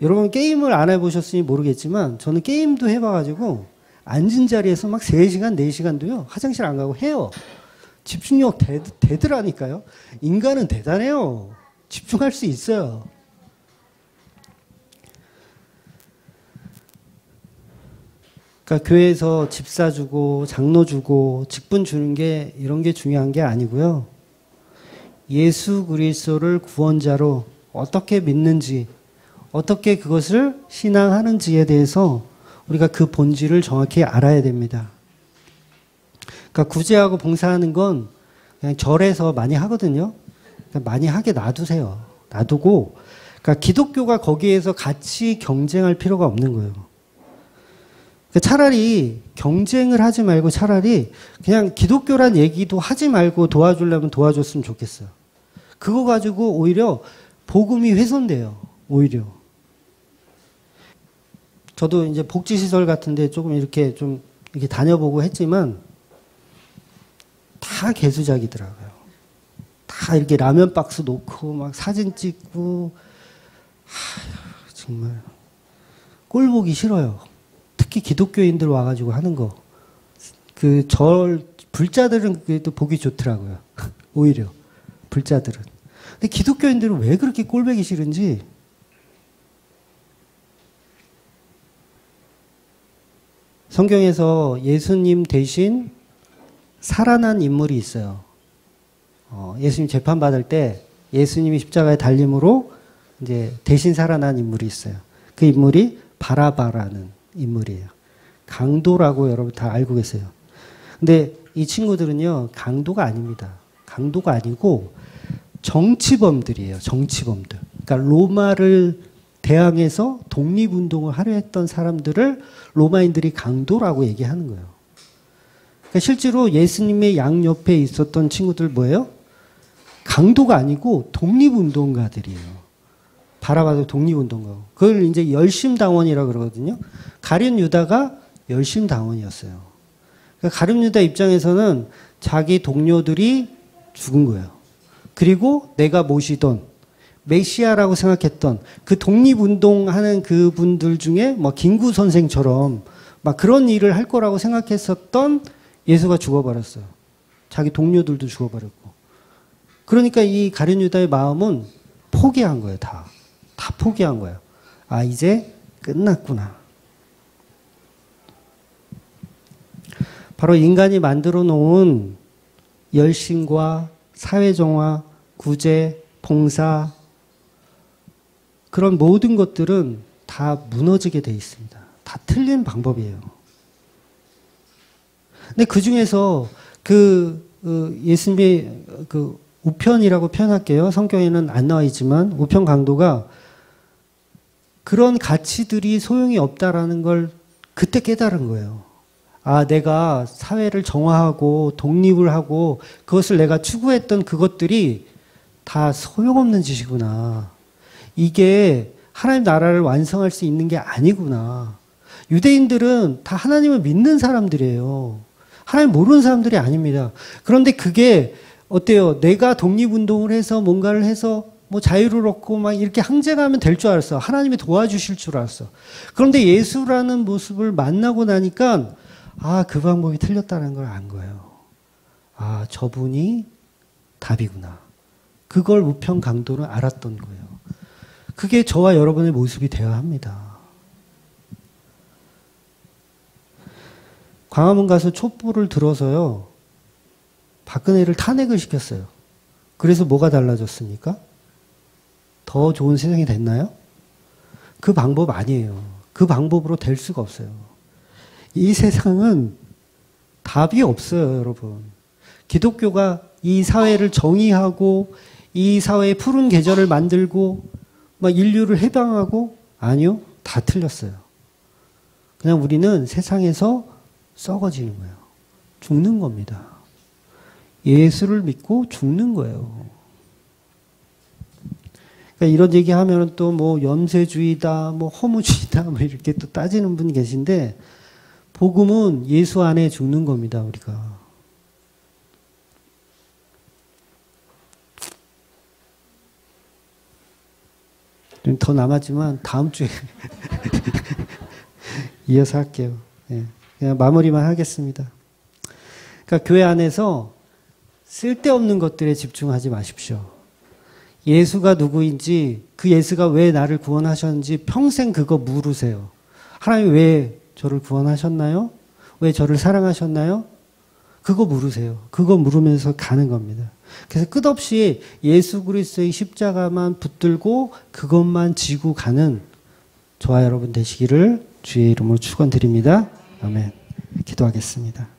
여러분 게임을 안 해보셨으니 모르겠지만 저는 게임도 해봐가지고 앉은 자리에서 막 3시간, 4시간도요. 화장실 안 가고 해요. 집중력 되더라니까요. 인간은 대단해요. 집중할 수 있어요. 그러니까 교회에서 집사 주고 장로 주고 직분 주는 게 이런 게 중요한 게 아니고요. 예수 그리스도를 구원자로 어떻게 믿는지, 어떻게 그것을 신앙하는지에 대해서 우리가 그 본질을 정확히 알아야 됩니다. 그러니까 구제하고 봉사하는 건 그냥 절에서 많이 하거든요. 그러니까 많이 하게 놔두세요. 놔두고, 그러니까 기독교가 거기에서 같이 경쟁할 필요가 없는 거예요. 그러니까 차라리 경쟁을 하지 말고 차라리 그냥 기독교란 얘기도 하지 말고 도와주려면 도와줬으면 좋겠어요. 그거 가지고 오히려 복음이 훼손돼요. 오히려. 저도 이제 복지시설 같은데 조금 이렇게 좀 이렇게 다녀보고 했지만 다 개수작이더라고요. 다 이렇게 라면 박스 놓고 막 사진 찍고 정말 꼴 보기 싫어요. 특히 기독교인들 와가지고 하는 거. 그 불자들은 그래도 보기 좋더라고요. 오히려 불자들은. 근데 기독교인들은 왜 그렇게 꼴보기 싫은지. 성경에서 예수님 대신 살아난 인물이 있어요. 예수님 재판받을 때 예수님이 십자가에 달림으로 이제 대신 살아난 인물이 있어요. 그 인물이 바라바라는 인물이에요. 강도라고 여러분 다 알고 계세요. 근데 이 친구들은요, 강도가 아닙니다. 강도가 아니고 정치범들이에요. 정치범들. 그러니까 로마를 대항해서 독립운동을 하려 했던 사람들을 로마인들이 강도라고 얘기하는 거예요. 그러니까 실제로 예수님의 양옆에 있었던 친구들 뭐예요? 강도가 아니고 독립운동가들이에요. 바라바도 독립운동가. 그걸 이제 열심당원이라고 그러거든요. 가룟 유다가 열심당원이었어요. 그러니까 가룟 유다 입장에서는 자기 동료들이 죽은 거예요. 그리고 내가 모시던 메시아라고 생각했던 그 독립운동하는 그분들 중에 뭐 김구 선생처럼 막 그런 일을 할 거라고 생각했었던 예수가 죽어버렸어요. 자기 동료들도 죽어버렸고. 그러니까 이 가룟 유다의 마음은 포기한 거예요. 다 포기한 거예요. 아, 이제 끝났구나. 바로 인간이 만들어 놓은 열심과 사회정화, 구제, 봉사, 그런 모든 것들은 다 무너지게 돼 있습니다. 다 틀린 방법이에요. 근데 그 중에서 예수님의 우편이라고 표현할게요. 성경에는 안 나와 있지만 우편 강도가 그런 가치들이 소용이 없다라는 걸 그때 깨달은 거예요. 아, 내가 사회를 정화하고 독립을 하고 그것을 내가 추구했던 그것들이 다 소용없는 짓이구나. 이게 하나님 나라를 완성할 수 있는 게 아니구나. 유대인들은 다 하나님을 믿는 사람들이에요. 하나님 모르는 사람들이 아닙니다. 그런데 그게 어때요? 내가 독립운동을 해서 뭔가를 해서 뭐 자유를 얻고 막 이렇게 항쟁하면 될 줄 알았어. 하나님이 도와주실 줄 알았어. 그런데 예수라는 모습을 만나고 나니까 아, 그 방법이 틀렸다는 걸 안 거예요. 아, 저분이 답이구나. 그걸 우편 강도는 알았던 거예요. 그게 저와 여러분의 모습이 되어야 합니다. 광화문 가서 촛불을 들어서요, 박근혜를 탄핵을 시켰어요. 그래서 뭐가 달라졌습니까? 더 좋은 세상이 됐나요? 그 방법 아니에요. 그 방법으로 될 수가 없어요. 이 세상은 답이 없어요, 여러분. 기독교가 이 사회를 정의하고 이 사회에 푸른 계절을 만들고 막 인류를 해방하고 아니요, 다 틀렸어요. 그냥 우리는 세상에서 썩어지는 거예요. 죽는 겁니다. 예수를 믿고 죽는 거예요. 그러니까 이런 얘기하면 또 뭐 염세주의다, 뭐 허무주의다, 뭐 이렇게 또 따지는 분이 계신데 복음은 예수 안에 죽는 겁니다, 우리가. 좀 더 남았지만 다음 주에 이어서 할게요. 네, 그냥 마무리만 하겠습니다. 그러니까 교회 안에서 쓸데없는 것들에 집중하지 마십시오. 예수가 누구인지, 그 예수가 왜 나를 구원하셨는지 평생 그거 물으세요. 하나님 왜 저를 구원하셨나요? 왜 저를 사랑하셨나요? 그거 물으세요. 그거 물으면서 가는 겁니다. 그래서 끝없이 예수 그리스도의 십자가만 붙들고 그것만 지고 가는 저와 여러분 되시기를 주의 이름으로 축원드립니다. 아멘. 기도하겠습니다.